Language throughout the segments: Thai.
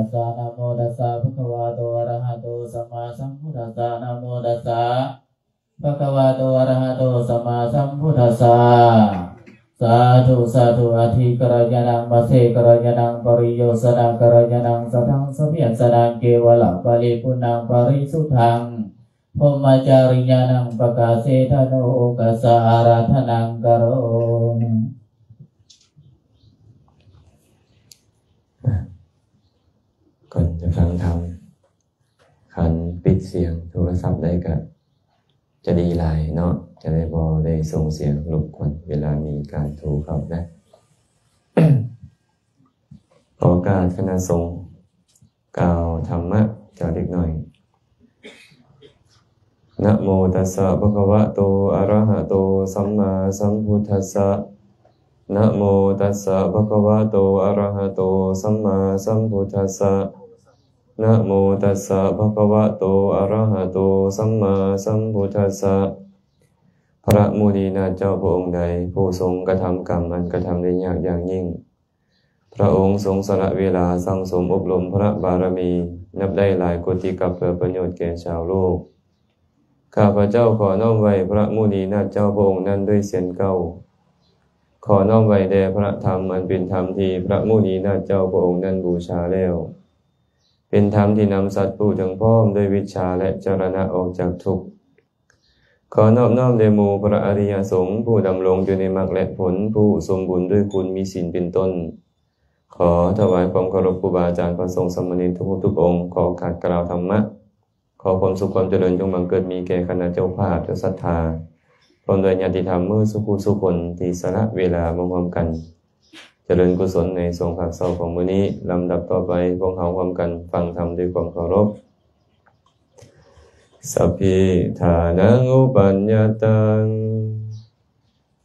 ตัสสะนะโมตัสสะภะคะวะโตอะระหะโตสัมมาสัมพุทธัสสะนะโมตัสสะภะคะวะโตอะระหะโตสัมมาสัมพุทธัสสะสาธุสาธุอธิกรญาณังมัสเสกรญาณังปริโยสนังกรญาณังสัทธังสมิยสนังเกวะละปะริปุณังปริสุทธังพรหมจาริญาณังปกาเสธโนกัสสะอาราธนังกโรก่อนจะฟังธรรมขันปิดเสียงโทรศัพท์ได้ก็จะดีหลายเนาะจะได้บ่ได้ส่งเสียงรบกวนเวลามีการโทรเข้านะ ขอการคณะสงฆ์กล่าวธรรมะเจ้าเด็กหน่อยนะโมตัสสะภะคะวะโตอะระหะโตสัมมาสัมพุทธัสสะนะโมตัสสะภะคะวะโตอะระหะโตสัมมาสัมพุทธัสสะนะโมตัสสะภะคะวะโตอะระหะโตสัมมาสัมพุทธัสสะพระมุนีนาถเจ้าพระองค์ใดผู้ทรงกระทำกรรมอันกระทำได้ยากอย่างยิ่งพระองค์ทรงสละเวลาสั่งสมอบรมพระบารมีนับได้หลายโกติกับเพื่อประโยชน์แก่ชาวโลกข้าพระเจ้าขอน้อมไว้พระมุนีนาถเจ้าพระองค์นั้นด้วยเสียงเก้าขอน้อมไว้แด่พระธรรมอันเป็นธรรมที่พระมุนีนาถเจ้าพระองค์นั้นบูชาแล้วเป็นธรรมที่นำสัตว์ผู้ถึงพร้อมด้วยวิชชาและจรณะออกจากทุกข์ขอนอบน้อมแด่หมู่พระอริยสงฆ์ผู้ดำรงอยู่ในมรรคและผลผู้สมบูรณ์ด้วยคุณมีศีลเป็นต้นขอถวายความเคารพครูบาอาจารย์พระสงฆ์สามเณรทุกองค์ขอขัดกล่าวธรรมะขอความสุขความเจริญจงบังเกิดมีแก่คณะเจ้าภาพเจ้าศรัทธาพร้อมด้วยญาติธรรมมื้อสุขคนที่สละเวลามาร่วมกันเจริญกุศลในทรงภาคเศร้าของมื้อนี้ลำดับต่อไปพวกเราร่วมกันฟังธรรมด้วยความเคารพสัพพิธานังอุปัญญาตัง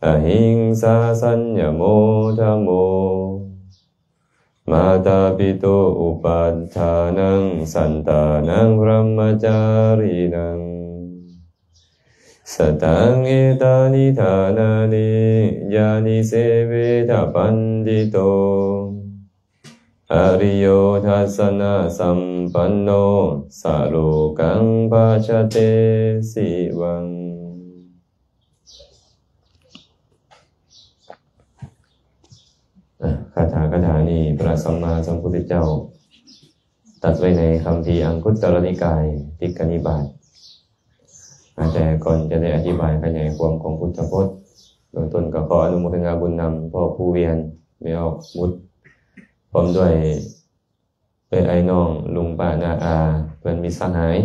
อหิงสาสัญญโมธัมโมมาตาปิโตอุปัฏฐานังสันตานังพรหมจารีนังสตังเอตานิธานานิยานิเสเวทะปันติโตอริโยทัสสนะสัมปันโนสะโลกังปัจจเตสิวังคาถานี้พระสัมมาสัมพุทธเจ้าตรัสไว้ในคัมภีร์อังคุตตรนิกายติกนิบาตแต่ก่อนจะได้อธิบายขยายความของพุทธพจน์โดยต้นก็ขออนุโมทนาบุญนำพ่อผู้เวียนไม่ออกบุตรพร้อมด้วยไอ้น้องลุงป้านาอาเพื่อนมิตรสหาย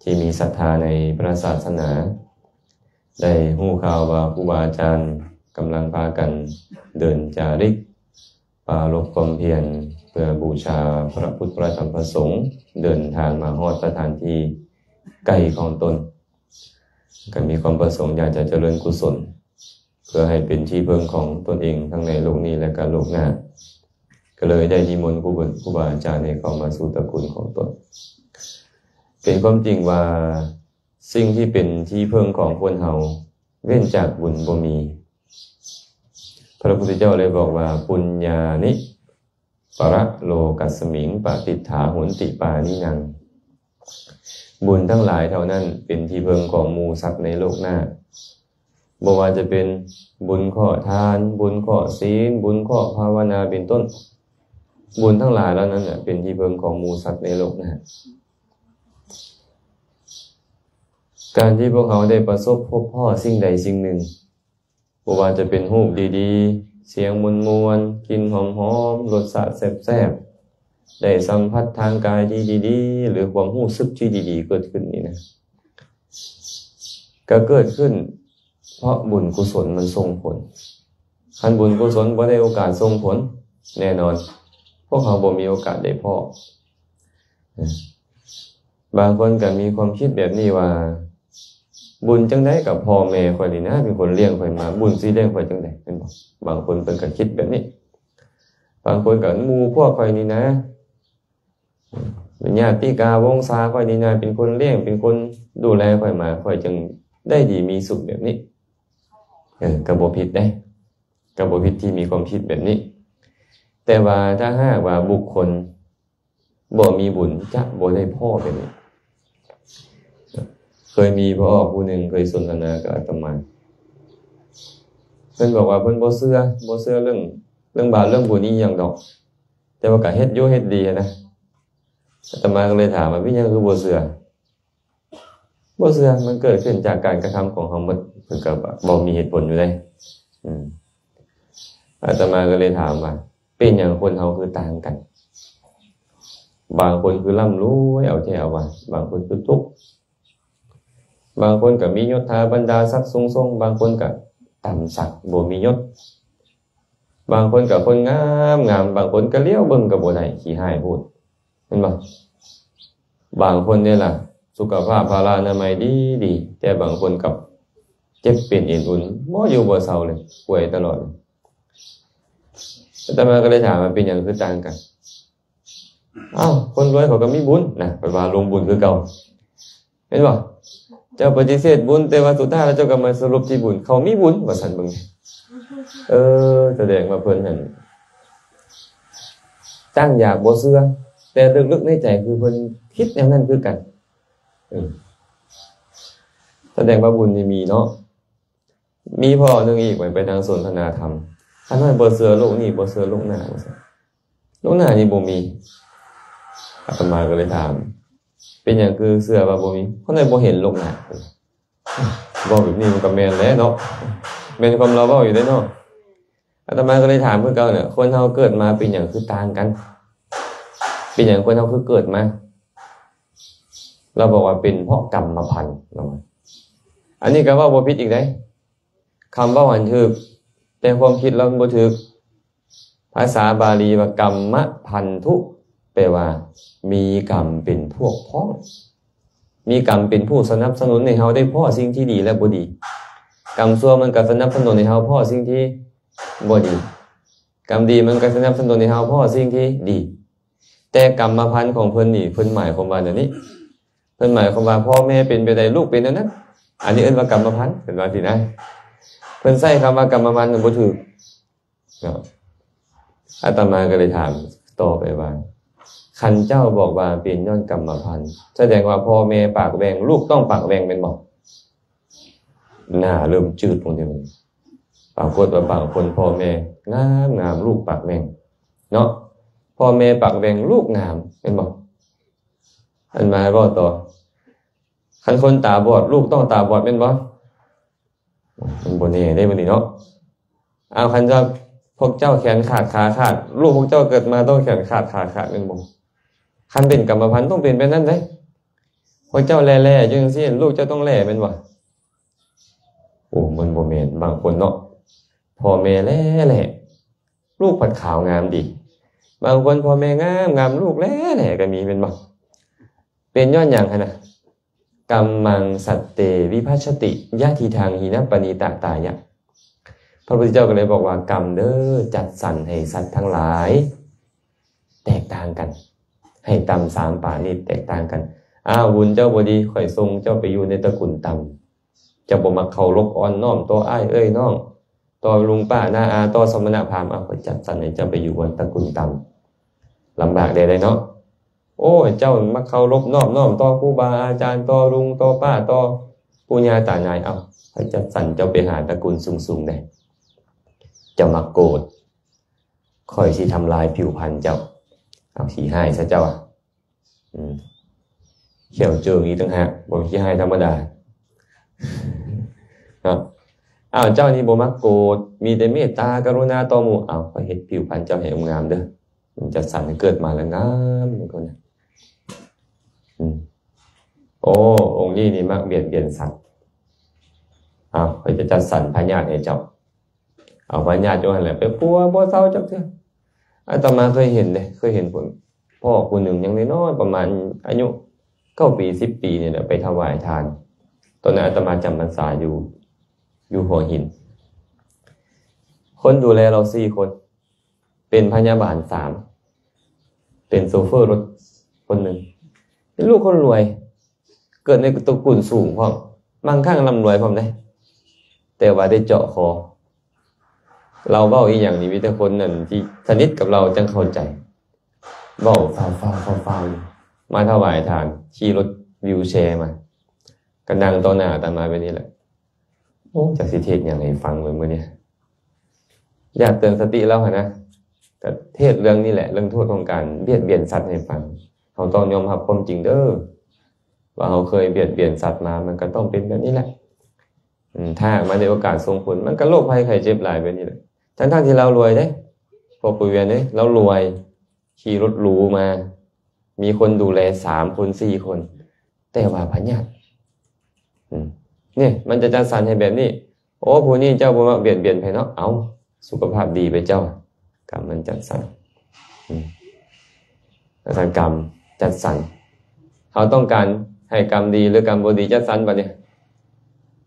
ที่มีศรัทธาในพระศาสนาได้ฮู้ข่าวว่าครูบาอาจารย์กำลังพากันเดินจาริกปรารภความเพียรเพื่อบูชาพระพุทธพระธรรมพระสงฆ์เดินทางมาฮอดสถานที่ใกล้ของตนก็มีความประสงค์อยากจะเจริญกุศลเพื่อให้เป็นที่พึ่งของตนเองทั้งในโลกนี้และก็โลกหน้าก็เลยได้นิมนต์ครูบาอาจารย์ให้เข้ามาสู่ตระกูลของตนเป็นความจริงว่าสิ่งที่เป็นที่พึ่งของคนเฮาเว้นจากบุญบ่มีพระพุทธเจ้าเลยบอกว่าปุญญานิปะโลกัสมิงปฏิฏฐาโหนติปานินังบุญทั้งหลายเท่านั้นเป็นที่พึ่งของหมู่สัตว์ในโลกหน้าบ่ว่าจะเป็นบุญข้อทานบุญข้อศีลบุญข้อภาวนาเป็นต้นบุญทั้งหลายแล้วนั้นเป็นที่พึ่งของหมู่สัตว์ในโลกหน้าการที่พวกเขาได้ประสบพบพ่อสิ่งใดสิ่งหนึ่งบ่ว่าจะเป็นรูปดีๆเสียงมวลๆกลิ่นหอมๆรสชาติแซ่บๆได้สัมผัสทางกายที่ดีๆหรือความรู้สึกที่ดีๆเกิดขึ้นนี่นะก็เกิดขึ้นเพราะบุญกุศลมันส่งผลคันบุญกุศลบ่ได้โอกาสส่งผลแน่นอนพวกเขาบ่มีโอกาสได้พอบางคนก็มีความคิดแบบนี้ว่าบุญจังได๋กับพ่อแม่ข่อยนี่นะเป็นคนเลี้ยงข่อยมาบุญสิเลี้ยงข่อยจังได๋เป็นบ่บางคนเพิ่นก็คิดแบบนี้บางคนก็หมู่พวกข่อยนี่นะญาติกาวงศาข่อยนี่นะเป็นคนเลี้ยงเป็นคนดูแลข่อยมาข่อยจึงได้ดีมีสุขแบบนี้ก็บ่ผิดได้ก็บ่ผิดที่มีความคิดแบบนี้แต่ว่าถ้าหากว่าบุคคล บ่มีบุญจะบ่ได้พ่อเป็นนี่เคยมีพ่อผู้หนึ่งเคยสนทนากับอาตมาเพิ่นบอกว่าเพิ่นบ่เชื่อเรื่องบาปเรื่องบุญนี่อย่างดอกแต่ว่าก็เฮ็ดอยู่เฮ็ดดีนะอาตมาก็เลยถามว่าวิญญาณคือบ่เชื่อมันเกิดขึ้นจากการกระทำของเฮาหมดเพิ่นก็บ่มีเหตุผลอยู่ได้อาตมาก็เลยถามว่าเป็นหยังคนเฮาคือต่างกันบางคนคือร่ำรวยเอาแท้เอาว่าบางคนคือทุกข์บางคนก็มียศถาบรรดาศักดิ์สูงส่งบางคนก็ต่ำสักบ่มียศบางคนก็คนงามบางคนก็เลี้ยวเบิ่งก็บ่ได้ขี้หายพูดเห็นบ่บางคนเนี่ยล่ะสุขภาพพลานามัยดีแต่บางคนกับเจ็บเป็นเอ็นอุ่นบ่อยู่บ่เศร้าเลยป่วยตลอดแต่มาก็เลยถามว่าเป็นหยังคือต่างกันคนรวยเขาก็มีบุญนะไปว่าลงบุญคือเก่าเห็นบ่เจ้าปฏิเสธบุญแต่ว่าสุดท้ายแล้วเจ้าก็มาสรุปที่บุญเขามีบุญว่าซั่นเบิ่งแสดงว่าเพิ่นนั่นตั้งอยากบ่เชื่อแต่ลึกๆในใจคือเพิ่นคิดอย่างนั้นคือกันแสดงว่าบุญนี่มีเนาะมีพ่อนึงอีกไปทางสนทนาธรรมท่านว่าบ่เชื่อโลกนี้บ่เชื่อโลกหน้าว่าซั่นโลกหน้านี่บ่มีอาตมาก็เลยถามเป็นหยังคือเชื่อว่าบ่มีเพราะในบ่เห็นโลกหน้าบ่แบบนี้มันก็แม่นแล้วเนาะแม่นความเราเว้าอยู่ได้เนาะอาตมาก็เลยถามเพิ่นเก่าเนี่ยคนเฮาเกิดมาเป็นหยังคือต่างกันเป็นหยังคนเฮาคือเกิดมาเราบอกว่าเป็นเพราะกรรมพันธุ์อันนี้ก็ว่าบ่ผิดอีกได้คำว่าอันถูกแต่ความคิดเราบ่ถูกภาษาบาลีว่ากรรมพันธุแปลว่ามีกรรมเป็นพวกพ้องมีกรรมเป็นผู้สนับสนุนให้เฮาได้พ้อสิ่งที่ดีและบ่ดีกรรมชั่วมันก็สนับสนุนให้เฮาพ้อสิ่งที่บ่ดีกรรมดีมันก็สนับสนุนให้เฮาพ้อสิ่งที่ดีแต่กรรมพันธุ์ของเพิ่นนี่เพิ่นหมายความว่าอย่างนี้เพิ่นหมายความว่าพ่อแม่เป็นไปได้ลูกเป็นนั้นอันนี้เอิ้นว่ากรรมพันธุ์เป็นว่าสินะเพิ่นใช้คำว่ากรรมพันธุ์บ่ถูกอาตมาก็เลยถามต่อไปว่าคันเจ้าบอกว่าเป็นย้อนกรรมพันธุ์แสดงว่าพ่อแม่ปากแหว่งลูกต้องปากแหว่งเป็นบ่หน้าเริ่มจืดลงเดี๋ยวนี้ปรากฏว่าบางคนพ่อแม่งามลูกปากแหว่งเนาะพ่อแม่ปากแหว่งลูกงามเป็นบ่อันมาเว้าต่อคันคนตาบอดลูกต้องตาบอดเป็นบ่มันบ่แน่ได้บ่นี่เนาะคันเจ้าพวกเจ้าแขนขาดขาขาดลูกพวกเจ้าเกิดมาต้องแขนขาดขาขาดเป็นบ่คันเป็นกรรมพันธุ์ต้องเป็นแบบนั้นเด้พวกเจ้าแล่ๆจังซี่ลูกเจ้าต้องแล่เป็นบ่มันบ่แม่นบางคนเนาะพ่อแม่แล่ๆลูกผัดขาวงามดีบางคนพ่อแม่งามลูกแล่ๆก็มีเป็นบ่เป็นย้อนหยังหั่นน่ะกัมมังสัตเตวิภัชชติยะทีทางหินะปณิตตายะพระพุทธเจ้าก็เลยบอกว่ากรรมเด้อจัดสรรให้สัตว์ทั้งหลายแตกต่างกันให้ต่ำ3ป่านี้แตกต่างกันบุญเจ้าบ่ดีข่อยส่งเจ้าไปอยู่ในตระกูลต่ำเจ้าบ่มักเคารพอ่อนน้อมต่ออ้ายเอ้ยน้องต่อลุงป้าน้าอาต่อสมณพราหมณ์ข่อยจัดสรรให้เจ้าไปอยู่บนตระกูลต่ำลำบากได้เนาะเจ้ามักเคารพน้อมต่อครูบาอาจารย์ต่อลุงต่อป้าต่อปู่ย่าตายายข่อยจัดสรรเจ้าไปหาตระกูลสูงๆได้เจ้ามักโกรธข่อยสิทำลายผิวพรรณเจ้าขี้หายซะเจ้าเขียวเจิงอีกต่างหากบ่ขี้หายธรรมดาครับเจ้านี่บ่มักโกรธมีแต่เมตตากรุณาต่อหมู่ข่อยเฮ็ดผิวพรรณเจ้าให้งามเด้อมันจะสั่นให้เกิดมาแล้วงามเหมือนกันนะองค์นี้มักเบียดเบียนสัตว์ข่อยจะจัดสรรพญาติให้เจ้าเอาพญาติโยนแหละไปปัวบ่เศร้าจักเทื่ออาตมาเคยเห็นผลพ่อคนหนึ่งยังน้อยประมาณอายุ9 ปี10 ปีเนี่ยไปถวายทานตอนนั้นอาตมาจำพรรษาอยู่หัวหินคนดูแลเรา4 คนเป็นพยาบาล3เป็นโชเฟอร์รถคนหนึ่งเป็นลูกคนรวยเกิดในตระกูลสูงพร้อมมั่งคั่งร่ำรวยพร้อมได้แต่ว่าได้เจาะคอเราเว้าอีหยังนี่มีแต่คนนั่นที่สนิทกับเราจังเข้าใจ เบ้าฟ้าวมาถวายทานขี่รถวิวแชร์มาก็นั่งต่อหน้าอาตมาไปนี่แหละโอ้จากสิเทศอย่างไรฟังเลยมื้อนี้อยากเตือนสติแล้วนะแต่เทศเรื่องนี้แหละเรื่องโทษของการเบียดเบียนสัตว์ให้ฟังเราต้องยอมรับความจริงเด้อว่าเราเคยเบียดเบียนสัตว์มามันก็ต้องเป็นแบบนี้แหละถ้ามาในโอกาสส่งผลมันก็โรคภัยไข้เจ็บหลายแบบนี้แหละทั้งที่เรารวยเด้พอปุยเวียนเด้เรารวยขี่รถหรูมามีคนดูแล3 คน 4 คนแต่ว่าพญาติเนี่ยมันจะจัดสรรให้แบบนี้โอ้ผู้นี้เจ้าบ่มาเบียดเบียนไผเนาะเอาสุขภาพดีไปเจ้ากรรมมันจัดสรรทางกรรมจัดสรรเขาต้องการให้กรรมดีหรือกรรมบ่ดีจัดสรรบัดนี้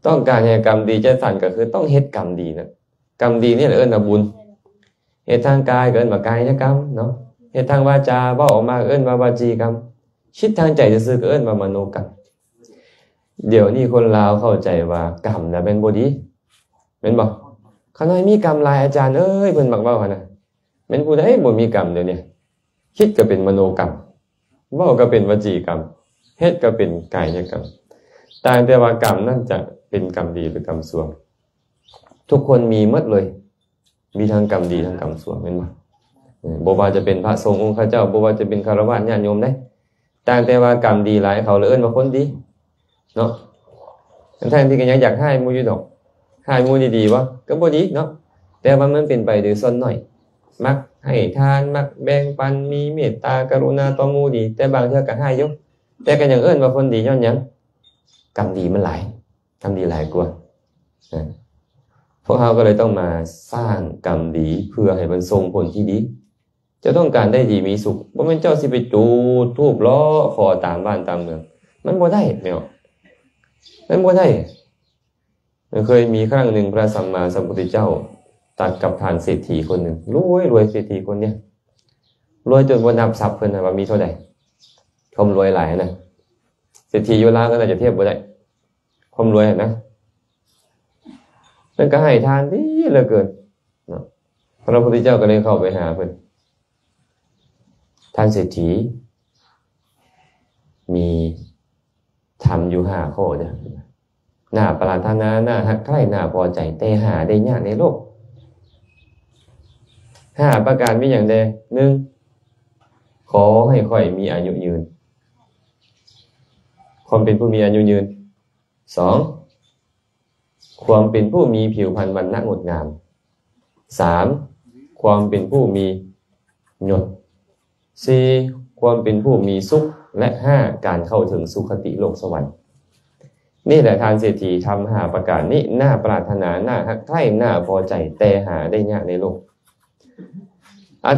ต้องการให้กรรมดีจัดสรรก็คือต้องเฮ็ดกรรมดีนะกรรมดีนี่แหละเอิ้นว่าบุญเฮ็ดทางกายก็เอิ้นว่ากายกรรมเนาะเฮ็ดทางวาจาเว้าออกมาเอิ้นว่าวาจีกรรมคิดทางใจซื่อๆก็เอิ้นว่ามโนกรรมเดี๋ยวนี้คนลาวเข้าใจว่ากรรมน่ะเป็นบ่ดีแม่นบ่ข้าน้อยมีกรรมหลายอาจารย์เอ้ยเพิ่นมักเว้าหั่นน่ะแม่นผู้ใดบ่มีกรรมเดี๋ยวนี้คิดก็เป็นมโนกรรมเว้าก็เป็นวจีกรรมเฮ็ดก็เป็นกายกรรมต่างแต่ว่ากรรมนั่นจะเป็นกรรมดีหรือกรรมชั่วทุกคนมีหมดเลยมีทั้งกรรมดีทั้งกรรมชั่วแม่นบ่บ่ว่าจะเป็นพระสงฆ์องค์ข้าเจ้าบ่ว่าจะเป็นฆราวาสญาติโยมได้ต่างแต่ว่ากรรมดีหลายเขาเลยเอิ้นว่าคนดีเนาะทั้งที่ก็ยังอยากให้หมู่อยู่ดอกให้หมู่ดีๆบ่ก็บ่ดีเนาะแต่ว่ามันเป็นไปโดยส่วนน้อยมักให้ทานมักแบ่งปันมีเมตตากรุณาต่อหมู่ดีแต่บางเทื่อก็ให้อยู่แต่ก็ยังเอิ้นว่าคนดีย้อนหยังกรรมดีมันหลายกรรมดีหลายกว่าพวกเราก็เลยต้องมาสร้างกรรมดีเพื่อให้มันส่งผลที่ดีจะต้องการได้ดีมีสุขบ่แม่นเจ้าสิไปจูดธูปล้อขอตามบ้านตามเมืองมันบ่ได้แม่นมันบ่ได้เคยมีครั้งหนึ่งพระสัมมาสัมพุทธเจ้าตัดกับทานเศรษฐีคนหนึ่งรวยเศรษฐีคนเนี้ยรวยจนบ่นับทรัพย์เพิ่นน่ะว่ามีเท่าใดความรวยหลายนะเศรษฐีอยู่ลาวก็น่าจะเทียบบ่ได้ความรวยนะเพิ่นก็ให้ทานดีเหลือเกินเนาะพระพุทธเจ้าก็เลยเข้าไปหาเพิ่นท่านเศรษฐีมีทำอยู่5 ข้อจ้ะน่าปรารถนาน่าฮักใคร่น่าพอใจแต่หาได้ยากในโลก5 ประการมีอย่างใด 1. ขอให้ค่อยมีอายุยืนความเป็นผู้มีอายุยืน 2. ความเป็นผู้มีผิวพรรณวรรณะงดงาม 3. ความเป็นผู้มียศ 4. ความเป็นผู้มีสุขและ 5. การเข้าถึงสุคติโลกสวรรค์นี่แหละทานเศรษฐีทำ5 ประการนี้น่าปรารถนาน่าฮักใคร่น่าพอใจแต่หาได้ยากในโลก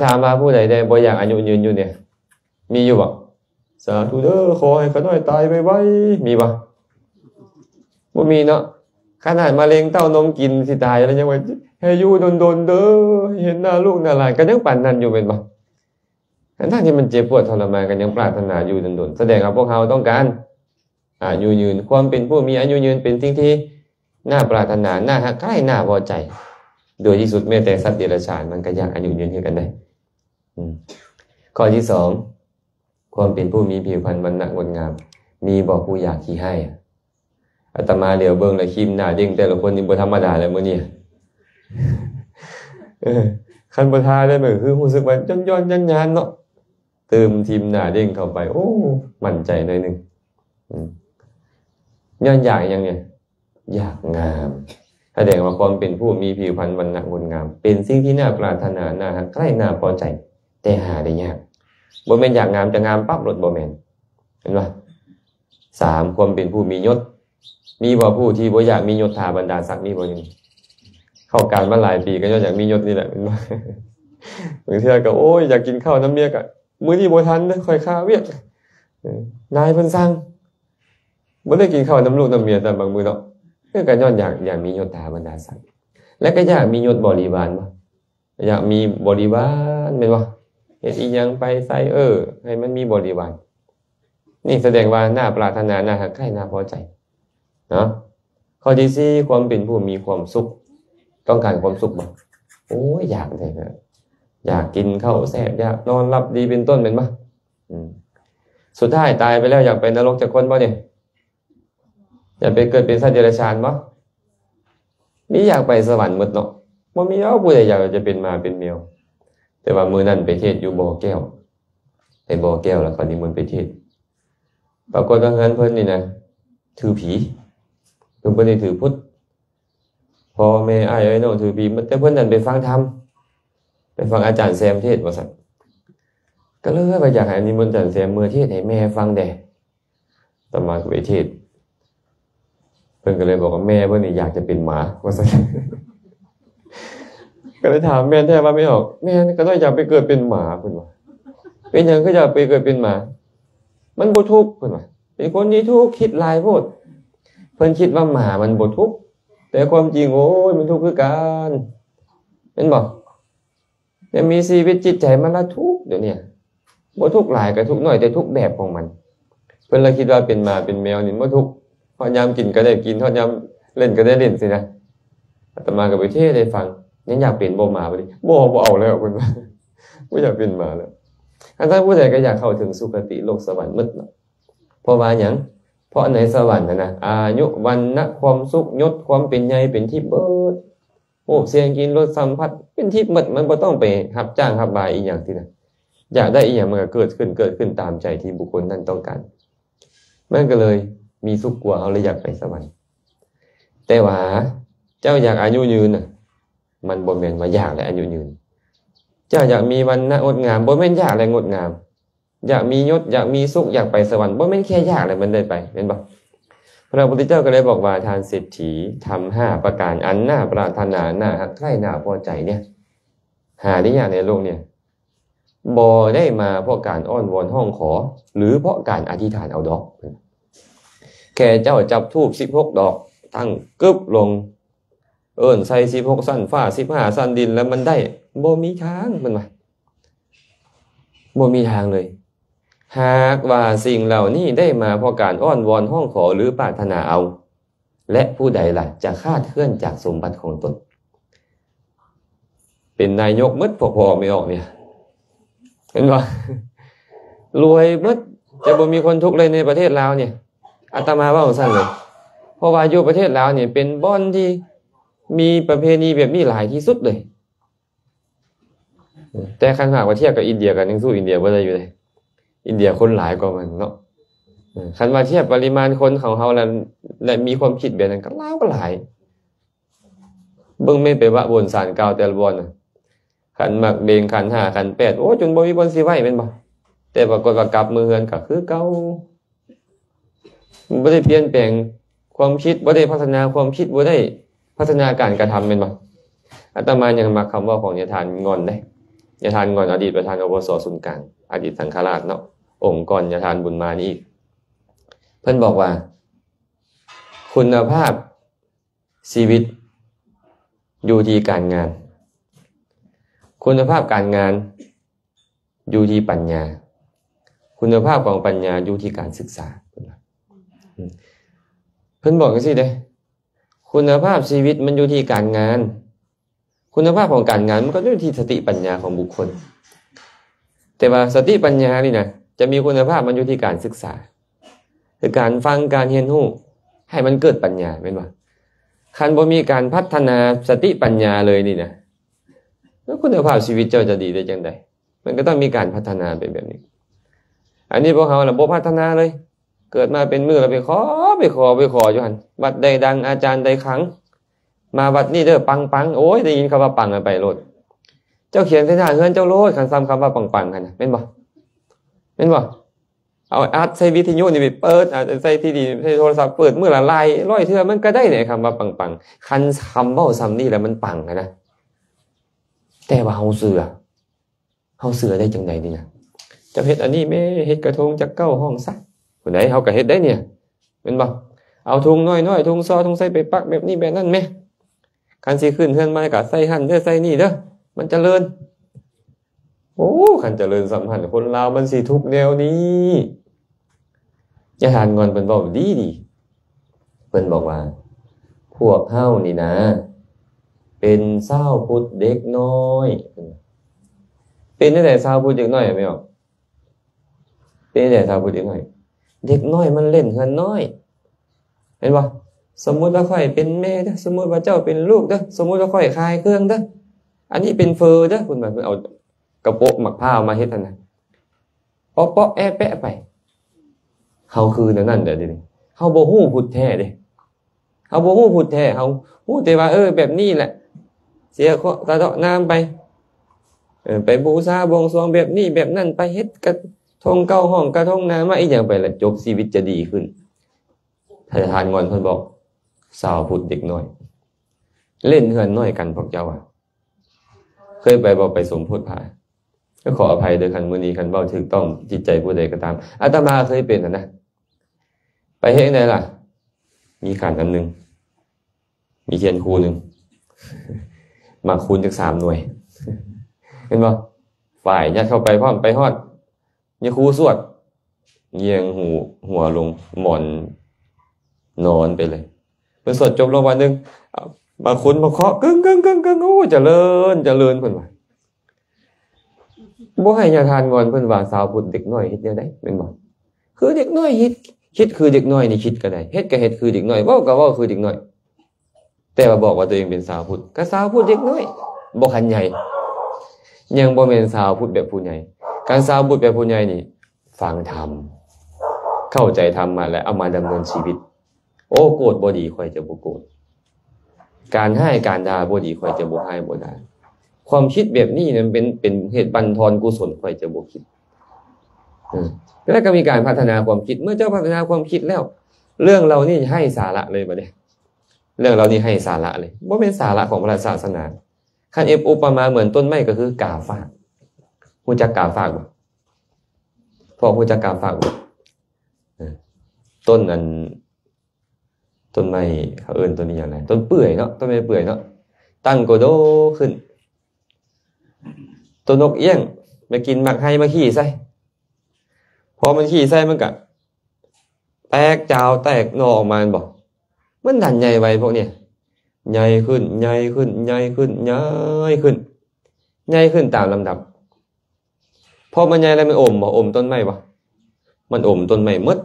ถามว่าผู้ใดได้บ่อยากอายุยืนอยู่เนี่ยมีอยู่บ่สาธุเด้อขอให้ข้าน้อยตายไวๆมีบ่บ่มีเนาะขนาดมะเร็งเต้านมกินสิตายแล้วยังว่าให้อยู่ดนๆเด้อเห็นหน้าลูกหน้าหลานก็ยังปานนั้นอยู่เป็นบ่ทั้งที่มันเจ็บปวดทรมานกันยังปรารถนาอยู่ดนๆแสดงว่าพวกเราต้องการอายุยืนความเป็นผู้มีอายุยืนเป็นสิ่งที่น่าปรารถนาน่าฮักใคร่น่าพอใจโดยที่สุดแม้แต่สัตว์เดรัจฉานมันก็อยากอายุยืนให้กันได้ข้อที่ 2ความเป็นผู้มีผิวพรรณวรรณะงดงามมีบ่ผู้อยากขี้ให้อาตมาเดี๋ยวเบิ่งแล้วคิมหน้าเด้งแต่ละคนนี่บ่ธรรมดาแล้วมื้อนี้คันบ่ทาได้มื้อคือรู้สึกว่าย้อนๆยันๆเนาะเติมทีมหน้าเด้งเข้าไปโอ้มั่นใจหน่อยนึงย้อนอยากอย่างเนี่ยอยากงามแสดงว่าความเป็นผู้มีผิวพรรณวรรณะงดงามเป็นสิ่งที่น่าปรารถนาน่าฮักใคร่น่าพอใจแต่หาได้ยากบ่แม่นอยากงามจะงามปั๊บรถบ่แม่นเห็นป่ะ3ความเป็นผู้มียศมีบ่ผู้ที่บ่อยากมียศถาบรรดาศักดิ์มีบ่อยู่เข้าการมาหลายปีก็ย้อนอยากมียศนี่แหละเห็นป่ะบางเทื่อก็โอ้ยอยากกินข้าวน้ำเมียก็มื้อนี้บ่ทันเด้อค่อยค้าเวียกนายเพิ่นสั่งบ่ได้กินข้าวน้ำลูกน้ำเมียแต่บางมื้อเนาะก็ย้อนอยากมียศถาบรรดาศักดิ์และก็อยากมียศบริวารบ่อยากมีบริวารแม่นบ่เฮ็ดอีหยังไปใส่ให้มันมีบริวารนี่แสดงว่าน่าปรารถนาน่าฮักใคร่น่าพอใจเนาะข้อที่4ความเป็นผู้มีความสุขต้องการความสุขบ่โอ้ยอยากได้นะ อยากกินข้าวแซ่บอยากนอนหลับดีเป็นต้นเป็นปะสุดท้ายตายไปแล้วอยากไปนรกจากคนป่ะเนี่ยอยากไปเกิดเป็นสัตว์เดรัจฉานป่ะมีอยากไปสวรรค์หมดเนาะมันมีเอาผู้ใดอยากจะเป็นมาเป็นแมวแต่ว่ามือนั่นไปเทศอยู่บ่อแก้วไปบ่อแก้วแล้วคราวนี้มันไปเทศปรากฏว่างั้นเพิ่นนี่นะถือผีเพิ่นบ่ได้ถือพุทธพ่อแม่อ้ายเอ้ยน้องถือผีแต่เพิ่นนั่นไปฟังธรรมไปฟังอาจารย์แซมเทศว่าซั่นก็เลยว่าอยากให้นิมนต์อาจารย์แซมมือเทศให้แม่ฟังแด่ต่อมาก็ไปเทศเพิ่นก็เลยบอกว่าแม่เพิ่นนี่อยากจะเป็นหมาว่าซั่นก็เลยถามแม่แท้ว่าไม่ออกแม่ก็ต้องอยากไปเกิดเป็นหมาเพิ่นว่าเป็นหยังก็อยากไปเกิดเป็นหมามันบ่ทุกข์เพิ่นว่าเป็นคนที่ทุกข์คิดหลายโพดเพิ่นคิดว่าหมามันบ่ทุกข์แต่ความจริงโอ้ยมันทุกข์คือกันเป็นบ่แต่มีชีวิตจิตใจมันละทุกข์เดี๋ยวนี้บ่ทุกข์หลายก็ทุกข์น้อยแต่ทุกข์แบบของมันเพิ่นเลยคิดว่าเป็นหมาเป็นแมวนี่บ่ทุกข์พอยามกินก็ได้กินพอยามเล่นก็ได้เล่นสินะอาตมาก็ไปเทศน์ให้ฟังยังอยากเป็นบ่หมาบ่ดิบ่เอาแล้วเพิ่นว่าบ่อยากเป็นหมาแล้วถ้าผู้ใดก็อยากเข้าถึงสุคติโลกสวรรค์หมดเนาะเพราะว่าหยังเพราะในสวรรค์นะอายุวันนะความสุขยศความเป็นใหญ่เป็นทิพย์เบิดโอ้เสียงกินรสสัมผัสเป็นทิพย์หมดมันบ่ต้องไปรับจ้างรับบายอีหยังที่นั่นอยากได้อีหยังมันก็เกิดขึ้นตามใจที่บุคคลนั้นต้องการมันก็เลยมีสุขกว่าเอาเลยอยากไปสวรรค์แต่ว่าเจ้าอยากอายุยืนน่ะมันบ่แม่นว่าอยากและอายุยืนเจ้าอยากมีวันนะงดงามบ่แม่นอยากและงดงามอยากมียศอยากมีสุขอยากไปสวรรค์บ่แม่นแค่อยากและมันได้ไปแม่นบ่พระพุทธเจ้าก็เลยบอกว่าทานเศรษฐีทำ5ประการอันน่าปรารถนาน่ารักใคร่น่าพอใจเนี่ยหาได้ยากในโลกเนี่ยบ่ได้มาเพราะการอ้อนวอนห้องขอหรือเพราะการอธิษฐานเอาดอกแค่เจ้าจับธูป16ดอกตั้งกึบลงใส่16สั้นฟ้า15สั้นดินแล้วมันได้บ่มีทางมันว่าบ่มีทางเลยหากว่าสิ่งเหล่านี้ได้มาเพราะการอ้อนวอนห้องขอหรือปรารถนาเอาและผู้ใดล่ะจะคลาดเคลื่อนจากสมบัติของตนเป็นนายกมึดพอไม่ออกเนี่ยเห็นบ่รวยมึดจะบ่มีคนทุกข์เลยในประเทศลาวเนี่ยอาตมาว่าซั่นเลยเพราะว่าอยู่ประเทศลาวเนี่ยเป็นบ่อนที่มีประเพณีแบบนี้หลายที่สุดเลยแต่คันหากว่าเทียบกับอินเดียกันยังสู้อินเดียบ่ได้อยู่เลยอินเดียคนหลายกว่ามันเนาะคันว่าเทียบปริมาณคนของเฮาและมีความคิดแบบนั้นก็หลายเบิ่งแม่นไปว่าบนศาลเก่าแต่ละบ่อนน่ะคันมักเบงคัน5คัน8โอ้จนบ่มีบ่อนสิไหวแม่นบ่แต่ปรากฏว่ากลับมือเฮือนก็คือเก่าบ่ได้เปลี่ยนแปลงความคิดบ่ได้พัฒนาความคิดบ่ได้พัฒนาการกระทำแม่นบ่อาตมายังมักคำว่าของยะทานงอนได้ยะทานงอนอดีตประธานอบส.ศูนย์กลางอดีตสังฆราชเนาะองค์กรยะทานบุญมานี่อีกเพิ่นบอกว่าคุณภาพชีวิตอยู่ที่การงานคุณภาพการงานอยู่ที่ปัญญาคุณภาพของปัญญาอยู่ที่การศึกษาเพิ่นบอกจังซี่เด้คุณภาพชีวิตมันอยู่ที่การงานคุณภาพของการงานมันก็อยู่ที่สติปัญญาของบุคคลแต่ว่าสติปัญญานี่นะจะมีคุณภาพมันอยู่ที่การศึกษาคือการฟังการเรียนรู้ให้มันเกิดปัญญาเป็นว่าคันบ่มีการพัฒนาสติปัญญาเลยนี่นะแล้วคุณภาพชีวิตเจ้าจะดีได้จังได๋มันก็ต้องมีการพัฒนาเป็นแบบนี้อันนี้พวกเฮาน่ะบ่พัฒนาเลยเกิดมาเป็นมื้อแล้วไปขออยู่หั่นวัดใดดังอาจารย์ใดขังมาวัดนี้เด้อปังๆโอ้ยได้ยินคำว่าปังไปโลดเจ้าเขียนใส่หน้าเฮือนเจ้าโลดคันซ้ำคำว่าปังๆหั่นน่ะแม่นบ่เอาอัดใส่วิทยุนี่ไปเปิดใส่ที่ดีใส่โทรศัพท์เปิดมื้อละ100เทื่อมันก็ได้เนี่ยคำว่าปังๆคันคำเว้าซ้ำนี่แหละมันปังนะแต่ว่าเฮาเสือได้จังได๋นี่นะจะเฮ็ดอันนี้แม่เฮ็ดกระทงจักเก้าห้องซะผู้ใดเฮาก็เฮ็ดได้เนี่ยแม่นบ่เอาทุงน้อยๆทุงซอทุงใส่ไปปักแบบนี้แบบนั้นแม่คันสิขึ้นเฮือนมาก็ใส่หั่นเด้อใส่นี่เด้อมันเจริญโอ้คันเจริญสัมพันธ์คนลาวมันสิทุกแนวนี้ยะทานงอนเพิ่นเว้าดีเพิ่นบอกว่าพวกเฮานี่นะเป็นชาวพุทธเด็กน้อย เป็นได้แต่ชาวพุทธเด็กน้อยไม่ออกเป็นได้แต่ชาวพุทธเด็กน้อยเด็กน้อยมันเล่นกันน้อยเห็นป่ะสมมุติว่าค่อยเป็นแม่เด้อสมมุติว่าเจ้าเป็นลูกเด้อสมมุติว่าค่อยคลายเครื่องเด้ออันนี้เป็นเฟอร์เด้อคุณแบบเอากระโปะหมักผ้ามาเฮ็ดนั่นน่ะเปาะแอะแปะไปเฮาคือนั่นเด้อดิเฮาบ่ฮู้พุทธแท้เด้เฮาบ่ฮู้พุทธแท้เฮาฮู้แต่ว่าแบบนี้แหละเสียเคราะห์ตะเดาะน้ำไปไปบูชาบวงสรวงแบบนี้แบบนั้นไปเฮ็ดกระทงเก้าห้องกระทงน้ำมาอีหยังไปละจบชีวิตจะดีขึ้นทานงอนเพิ่นบอกสาวพุทธเด็กน้อยเล่นเฮือนน้อยกันพวกเจ้าเคยไปบอกไปสมโพธิพาก็ขออภัยโดยคันมื้อนี้คันเว้าถูกต้องจิตใจผู้ใดก็ตามอาตมาเคยเป็นนะไปเฮ็ดได้ล่ะมีขันอันนึงมีเทียนครูนึงมาคูณจาก3หน่วยเห็นบ่ฝ่ายยัดเข้าไปพร้อมไปฮอดนี่ครูสวดเงียงหัวลงหมอนนอนไปเลยเพิ่นสวดจบลงวันนึงมาคุ้นมาเคาะกึ้งโอ้เจริญเพิ่นว่าบ่ให้ญาทานงอนเพิ่นว่าสาวพุทธเด็กน้อยเฮ็ดแนวใดแม่นบ่คือเด็กน้อยคิดคือเด็กน้อยนี่คิดก็ได้เฮ็ดก็เฮ็ดคือเด็กน้อยเว้าก็เว้าคือเด็กน้อยแต่ว่าบอกว่าตัวเองเป็นสาวพุทธก็สาวพุทธเด็กน้อยบ่คันใหญ่ยังบ่แม่นสาวพุทธแบบผู้ใหญ่การสาวพุทธแบบผู้ใหญ่นี่ฟังธรรมเข้าใจธรรมมาแล้วเอามาดำเนินชีวิตโอ้โกรธบ่ดีค่อยจะบ่โกรธการให้การด่าบ่ดีค่อยจะบ่ให้บ่ด่าความคิดแบบนี้นั้นเป็นเหตุบั่นทอนกุศลค่อยจะบ่คิดแล้วก็มีการพัฒนาความคิดเมื่อเจ้าพัฒนาความคิดแล้วเรื่องเรานี่ให้สาระเลยบัดนี้เรื่องเรานี่ให้สาระเลยบ่เป็นสาระของพระศาสนาคันอุปมาเหมือนต้นไม้ก็คือกาฝากรู้จักกาฝากบ่พอรู้จักกาฝากบ่ต้นไม้เขาเอิ้นต้นนี้อย่างไรต้นเปื่อยเนาะต้นไม้เปื่อยเนาะตั้งโกโดขึ้นต้นนกเอี้ยงไปกินหมักให้มาขี้ใส่พอมันขี้ใส่มันก็แตกจาวแตกหน่อออกมาบ่มันดันใหญ่ไว้พวกเนี้ยใหญ่ขึ้นตามลำดับพอมันใหญ่แล้วมันอมต้นไม้บ่มันอมต้นไม้หมด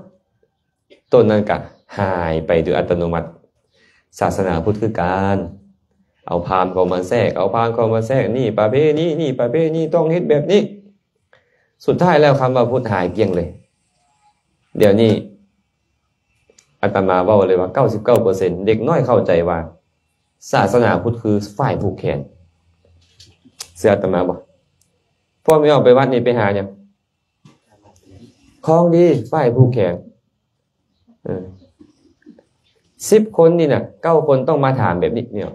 ต้นนั้นก็หายไปโดยอัตโนมัติศาสนาพุทธคือการเอาพราหมณ์เข้ามาแทรกนี่ประเพณีนี่ต้องเฮ็ดแบบนี้สุดท้ายแล้วคำว่าพุทธหายเกลี้ยงเลยเดี๋ยวนี้อาตมาเว้าเลยว่า 99% เด็กน้อยเข้าใจว่าศาสนาพุทธคือฝ่ายผูกแขนเสื้ออาตมาบ่พ่อไม่ออกไปวัดนี่ไปหาหยังของดีฝ่ายผูกแขน10 คนนี่น่ะ9 คนต้องมาถามแบบนี้เนี่ย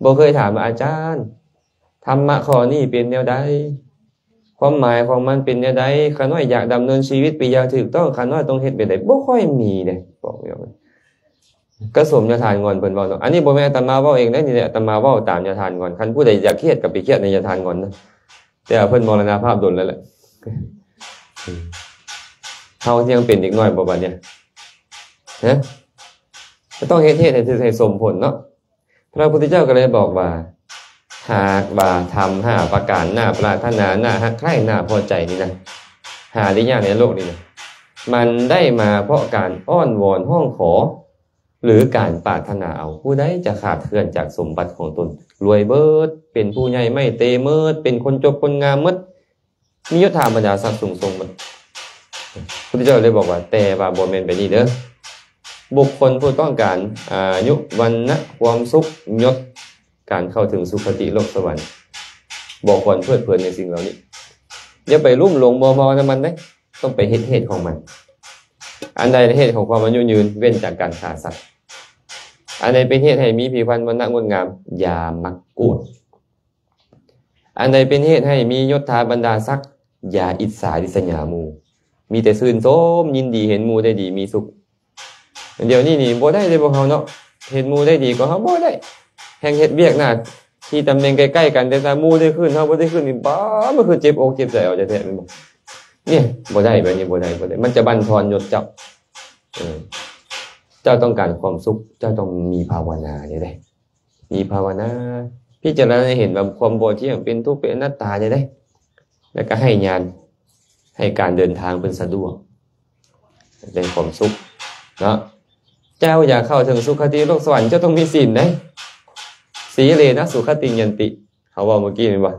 บ่เคยถามว่าอาจารย์ธรรมะข้อนี้เป็นแนวใดความหมายของมันเป็นแนวใดข้าน้อยอยากดำเนินชีวิตไปอย่างถูกต้องข้าน้อยต้องเฮ็ดแบบใดบ่ค่อยมีเด้บอกอย่างนั้นก็สมญาทานงอนเพิ่นเว้าเนาะอันนี้บ่แม่นอาตมาเว้าเองนะนี่แหละอาตมาเว้าตามญาทานงอนคันผู้ใดอยากเครียดก็ไปเครียดในญาทานงอนนะแต่เพิ่นมรณภาพโดนแล้วแหละเฮายังเป็นเด็กน้อยบ่บัดเนี่ยฮะก็ต้องเฮ็ดให้สมผลเนาะพระพุทธเจ้าก็เลยบอกว่าหากว่าทำ5ประการน่าปรารถนาน่าฮักใคร่น่าพอใจนี่นะหาได้ยากในโลกนี้นะมันได้มาเพราะการอ้อนวอนห้องขอหรือการปรารถนาเอาผู้ใดจะขาดเคลื่อนจากสมบัติของตนรวยเบิดเป็นผู้ใหญ่ไม่เตเมิดเป็นคนจบคนงามหมดมียศถาบรรดาศักดิ์สูงส่งหมดพุทธเจ้าเลยบอกว่าแต่ว่าบ่แม่นไปนี่เด้อบุคคลผู้ต้องการอายุวรรณะความสุขยศการเข้าถึงสุคติโลกสวรรค์บอกควรเพลิดเพลินในสิ่งเหล่านี้อย่าไปลุ่มหลงมัวเมาในมันนะต้องไปเหตุของมันอันใดเหตุของความอายุยืนเว้นจากการฆ่าสัตว์อันใดเป็นเหตุให้มีผิวพรรณวรรณะงดงามอย่ามักโกรธอันใดเป็นเหตุให้มียศถาบรรดาศักดิ์อย่าอิจฉาริษยาหมู่มีแต่ชื่นชมยินดีเห็นหมู่ได้ดีมีสุขเดี๋ยวนี้นี่บ่ได้เลยพวกเฮาเนาะเห็นหมู่ได้ดีก็เฮาบ่ได้แห่งเฮ็ดเวียกหน้าที่ตำแหน่งใกล้ๆกันแต่ถ้าหมู่ได้ขึ้นเฮาบ่ได้ขึ้นนี่บ้ามันคือเจ็บอกเจ็บใจเอาจะแท้แม่นบ่เนี่ยบ่ได้แบบนี้บ่ได้มันจะบั่นทอนยศเจ้าเจ้าต้องการความสุขเจ้าต้องมีภาวนาเนี่ยได้มีภาวนาพิจารณาให้เห็นว่าความบ่เที่ยงเป็นทุกข์เป็นอนัตตาเนี่ยได้ แล้วก็ให้ญาณให้การเดินทางเป็นสะดวกได้ความสุขเนาะเจ้าอยากเข้าถึงสุคติโลกสวรรค์เจ้าต้องมีศีลนะสีเลนะสุขติยันติเขาว่าเมื่อกี้นี่ว่า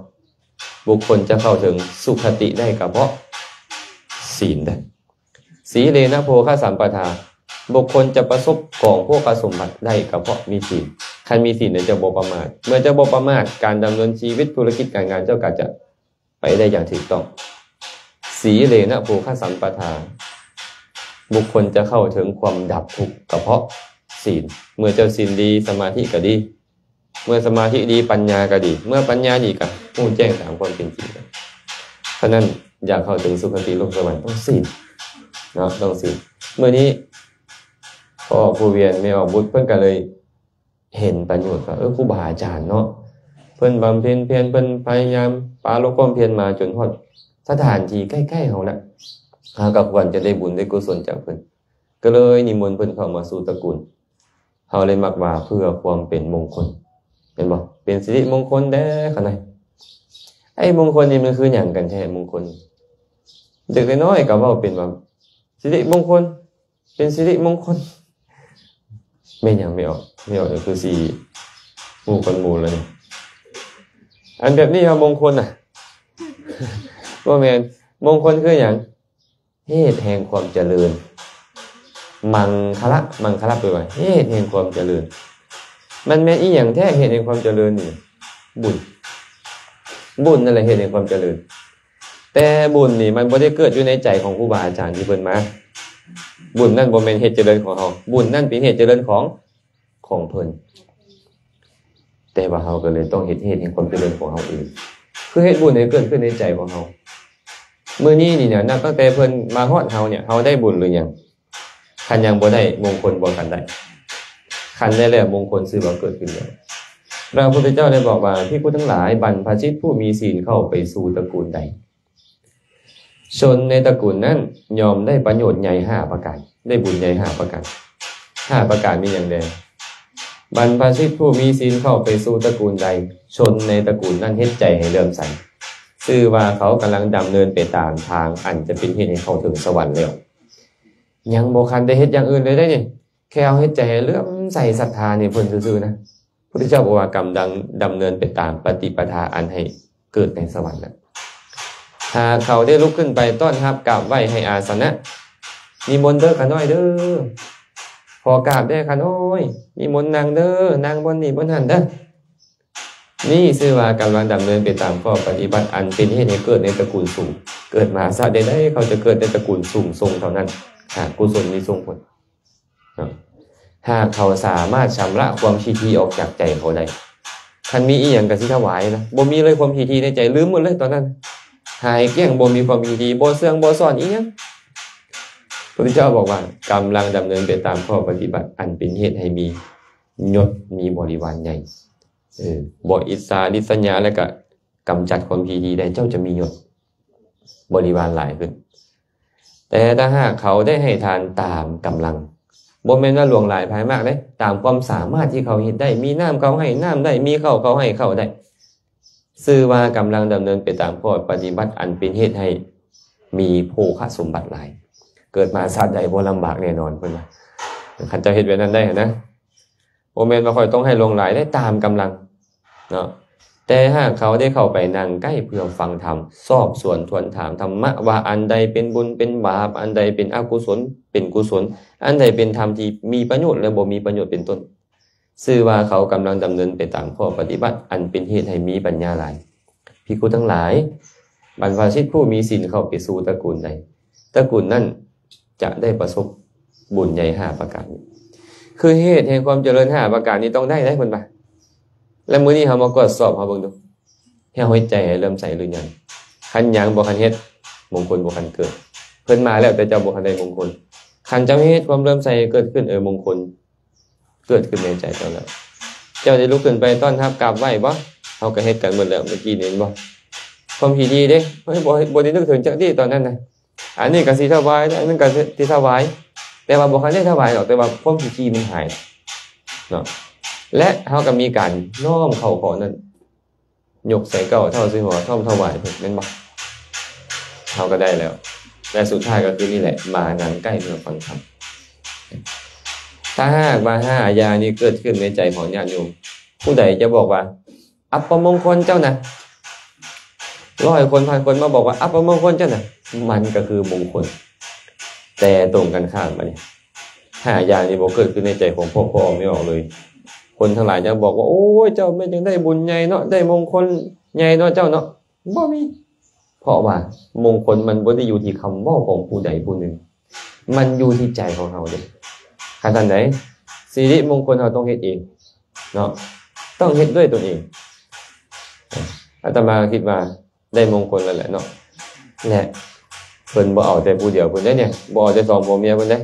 บุคคลจะเข้าถึงสุขติได้ก็เพราะศีลได้สีเลนะโภคสัมปทาบุคคลจะประสบของพวกสมบัติได้ก็เพราะมีศีลคันมีศีลเนี่ยจะบ่ประมาทเมื่อจะบ่ประมาทการดำเนินชีวิตธุรกิจการงานเจ้าก็จะไปได้อย่างถูกต้องสีเลนะโภคสัมปทาบุคคลจะเข้าถึงความดับทุกข์ก็เพราะศีลเมื่อเจ้าศีลดีสมาธิก็ดีเมื่อสมาธิดีปัญญาก็ดีเมื่อปัญญาดีก็ผู้แจ้งตามความเป็นจริงเพราะนั้นอยากเข้าถึงสุคติโลกสวรรค์ต้องศีลเนาะต้องศีลเมื่อนี้พ่อผู้เวียนไม่ออกบุตรเพิ่นก็เลยเห็นประโยชน์ว่าครูบาอาจารย์เนาะเพิ่นบำเพ็ญเพียรเพิ่นพยายามปาลบความเพียรมาจนฮอดสถานที่ใกล้ๆเฮาน่ะหากับวันจะได้บุญได้กุศลจากเพิ่นก็เลยนิมนต์เพิ่นเข้ามาสู่ตระกูลเฮาเลยมักว่าเพื่อความเป็นมงคลเห็นบ่เป็นสิริมงคลแด้ขนาดไหนไอ้มงคลนี่มันคือหยังกันแท้มงคลเด็กน้อยก็เว้าเป็นว่าสิริมงคลเป็นสิริมงคลไม่ยังไม่ออกคือสี่หมู่คนหมู่เลยอันแบบนี้เอามงคลน่ะว่าแม่นมงคลคือหยังเหตุแห่งความเจริญมังคละไปว่าเหตุแห่งความเจริญมันแม่นอีหยังแท้เหตุแห่งความเจริญนี่บุญนั่นแหละเหตุแห่งความเจริญแต่บุญนี่มันบ่ได้เกิดอยู่ในใจของครูบาอาจารย์ที่เพิ่นมาบุญนั่นบ่แม่นเหตุเจริญของเฮาบุญนั่นเป็นเหตุเจริญของเพิ่นแต่ว่าเฮาก็เลยต้องเฮ็ดเหตุแห่งความเจริญของเฮาเองคือเฮ็ดบุญให้เกิดขึ้นในใจของเฮามื้อนี้นี่เนี่ยนับตั้งแต่เพิ่นมาฮอดเฮาเนี่ยเฮาได้บุญหรือยังคันยังบ่ได้มงคลบ่กันได้คันได้แล้วมงคลซื่อว่าเกิดขึ้นแล้วพระพุทธเจ้าได้บอกว่าภิกษุทั้งหลายบรรพชิตผู้มีศีลเข้าไปสู่ตระกูลใดชนในตระกูลนั้นยอมได้ประโยชน์ใหญ่5ประการได้บุญใหญ่5ประการ5ประการมีอย่างใดบรรพชิตผู้มีศีลเข้าไปสู่ตระกูลใดชนในตระกูลนั้นเฮ็ดใจให้เลื่อมใสชื่อว่าเขากำลังดำเนินไปตามทางอันจะเป็นเหตุให้เข้าถึงสวรรค์แล้วยังบ่คันได้เฮ็ดอย่างอื่นเลยได้นี่แค่เอาเฮ็ดใจให้เลื่อมใสศรัทธานี่เพิ่นซื่อๆนะพุทธเจ้าบอกว่ากำลังดำเนินไปตามปฏิปทาอันให้เกิดในสวรรค์แล้วหากเขาได้ลุกขึ้นไปต้อนรับกราบไหว้ให้อาสนะนิมนต์เด้อข้าน้อยเด้อขอกราบได้ข้าน้อยนิมนต์นางเด้อนางบนนี่บนหันเด้อนี่ชื่อว่ากำลังดำเนินไปตามข้อปฏิบัติอันเป็นเหตุให้เกิดในตระกูลสูงเกิดมาซะได้เขาจะเกิดในตระกูลสูงทรงเท่านั้นหากกุศลมีทรงผลหากเขาสามารถชำระความขี้ทีออกจากใจเขาได้คันมีอีหยังก็สิถวายนะบ่มีเลยความขี้ทีในใจลืมหมดเลยตอนนั้นหายเกลี้ยงบ่มีความขี้ทีบ่เสื่องบ่ซ่อนอีหยังพระพุทธเจ้าบอกว่ากำลังดำเนินไปตามข้อปฏิบัติอันเป็นเหตุให้มียศมีบริวารใหญ่บ่อิสาดิสัญญาแล้วก็กำจัดความขี้ทีได้เจ้าจะมียศบริวารหลายขึ้นแต่ถ้าหากเขาได้ให้ทานตามกำลังบ่แม่นว่าหลวงหลายภายมากเด้ตามความสามารถที่เขาเฮ็ดได้มีน้ำเขาให้น้ำได้มีข้าวเขาให้ข้าวได้ชื่อว่ากำลังดำเนินไปตามข้อปฏิบัติอันเป็นเหตุให้มีโภคสมบัติหลายเกิดมาชาติใดบ่ลำบากแน่นอนเพิ่นว่าคันจะเฮ็ดแบบนั้นได้นะบ่แม่นว่าค่อยต้องให้หลวงหลายได้ตามกำลังเนาะแต่หากเขาได้เข้าไปนั่งใกล้เพื่อฟังธรรมสอบสวนทวนถามธรรมะว่าอันใดเป็นบุญเป็นบาปอันใดเป็นอกุศลเป็นกุศลอันใดเป็นธรรมที่มีประโยชน์และบ่มีประโยชน์เป็นต้นชื่อว่าเขากำลังดำเนินไปตามข้อปฏิบัติอันเป็นเหตุให้มีปัญญาหลายภิกษุทั้งหลายบรรพชิตผู้มีศีลเข้าไปสู่ตระกูลใดตระกูลนั้นจะได้ประสบบุญใหญ่5ประการคือเหตุแห่งความเจริญ5ประการนี้ต้องได้เพิ่นบ่าแล้วมื้อนี้เฮามากดสอบเฮาเบิ่งดูให้เฮาเฮ็ดใจให้เริ่มใสหรือยังคันยังบ่คันเฮ็ดมงคลบ่คันเกิดเพิ่นมาแล้วแต่เจ้าบ่คันได้มงคลคันเจ้าเฮ็ดความเริ่มใสเกิดขึ้นมงคลเกิดขึ้นในใจเจ้าแล้วเจ้าได้ลุกขึ้นไปต้อนรับกราบไหว้บ่เฮาก็เฮ็ดกันหมดแล้วเมื่อกี้นี้บ่ความที่ดีเด้บ่ได้นึกถึงจักดีตอนนั้นน่ะอันนี้ก็สิถวายอันนั้นก็สิถวายแต่ว่าบ่คันได้ถวายหรอกแต่ว่าความที่ดีมันหายเนาะและเขาก็มีการน้อมเข้าขอนั้นยกใส่เก้าเท่าสิหัวท่อมถวายเพิ่นแม่นบ่ เขาก็ได้แล้วและสุดท้ายก็คือนี่แหละมานั่งใกล้เมื่อฟังธรรมถ้าหากว่า5อาญานี้เกิดขึ้นในใจของญาติโยมผู้ใดจะบอกว่าอัปมงคลเจ้านะ100 คนพันคนมาบอกว่าอัปมงคลเจ้านะมันก็คือมงคลแต่ตรงกันข้ามมาเนี่ย5อย่างนี้บอกเกิดขึ้นในใจของพ่อไม่ออกเลยคนทั้งหลายจะบอกว่าโอ้ยเจ้าไม่ยังได้บุญใหญ่เนาะได้มงคลใหญ่เนาะเจ้าเนาะบ่มีเพราะว่ามงคลมันบ่ได้อยู่ที่คำว่าของผู้ใดผู้หนึ่งมันอยู่ที่ใจของเราเด้ขนาดไหนสิริมงคลเราต้องเฮ็ดเองเนาะต้องเฮ็ดด้วยตัวเองอาตมาคิดว่าได้มงคลแล้วแหละเนาะและเพิ่นบ่เอาแต่ผู้เดียวเพิ่นได้เนี่ยบ่เอาแต่2ผัวเมียเพิ่นได้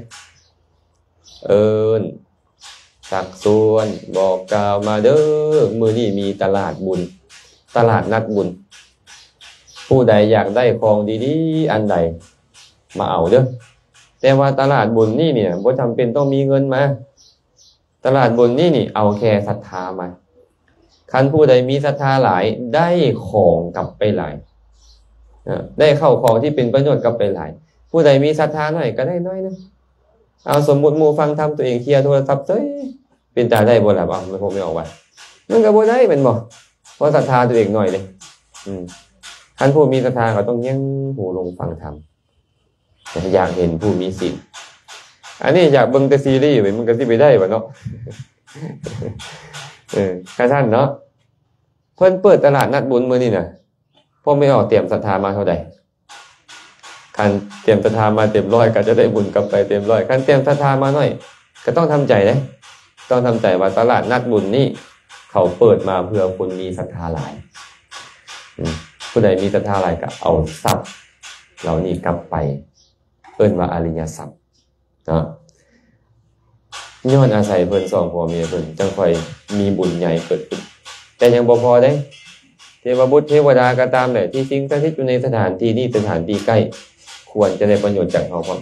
สักส่วนบอกกล่าวมาเด้อมื้อนี้มีตลาดบุญตลาดนัดบุญผู้ใดอยากได้ของดีๆอันใดมาเอาเด้อแต่ว่าตลาดบุญนี่เนี่ยบ่จำเป็นต้องมีเงินมาตลาดบุญนี่เอาแค่ศรัทธามาคันผู้ใดมีศรัทธาหลายได้ของกลับไปหลายได้เข้าของที่เป็นประโยชน์กลับไปหลายผู้ใดมีศรัทธาหน่อยก็ได้น้อยนึงเอาสมมุติหมู่ฟังทำตัวเองเคลียร์โทรศัพท์เอ้ยเป็นตาได้บ่ล่ะมันคงไม่ออกว่ามันก็บ่ได้เป็นบ่เพราะศรัทธาตัวเองหน่อยเลยท่านผู้มีศรัทธาเขาต้องยั้งหูลงฟังธรรมอยากเห็นผู้มีศีลอันนี้อยากเบิ่งแต่ซีรีส์ไปมันก็สิไปได้บ่เนาะค่ะท่านเนาะเพิ่นเปิดตลาดนัดบุญมื้อนี้น่ะพ่อไม่ออกเตรียมศรัทธามาเท่าใดคันเตรียมศรัทธามาเต็ม100ก็จะได้บุญกลับไปเต็ม100คันเตรียมศรัทธามาน้อยก็ต้องทำใจเด้ต้องทำใจว่าตลาดนัดบุญนี่เขาเปิดมาเพื่อคนมีศรัทธาหลายผู้ใดมีศรัทธาหลายก็เอาทรัพย์เหล่านี้กลับไปเอิ้นว่าอริยทรัพย์เนาะย้อนอาศัยเพิ่น2ผัวเมียเพิ่นจังค่อยมีบุญใหญ่เกิดขึ้นแต่ยังบ่พอได้เทวบุตรเทวดาก็ตามแหละที่สิงสถิตอยู่ในสถานที่นี้สถานที่ใกล้ควรจะได้ประโยชน์จากเขาพร้อม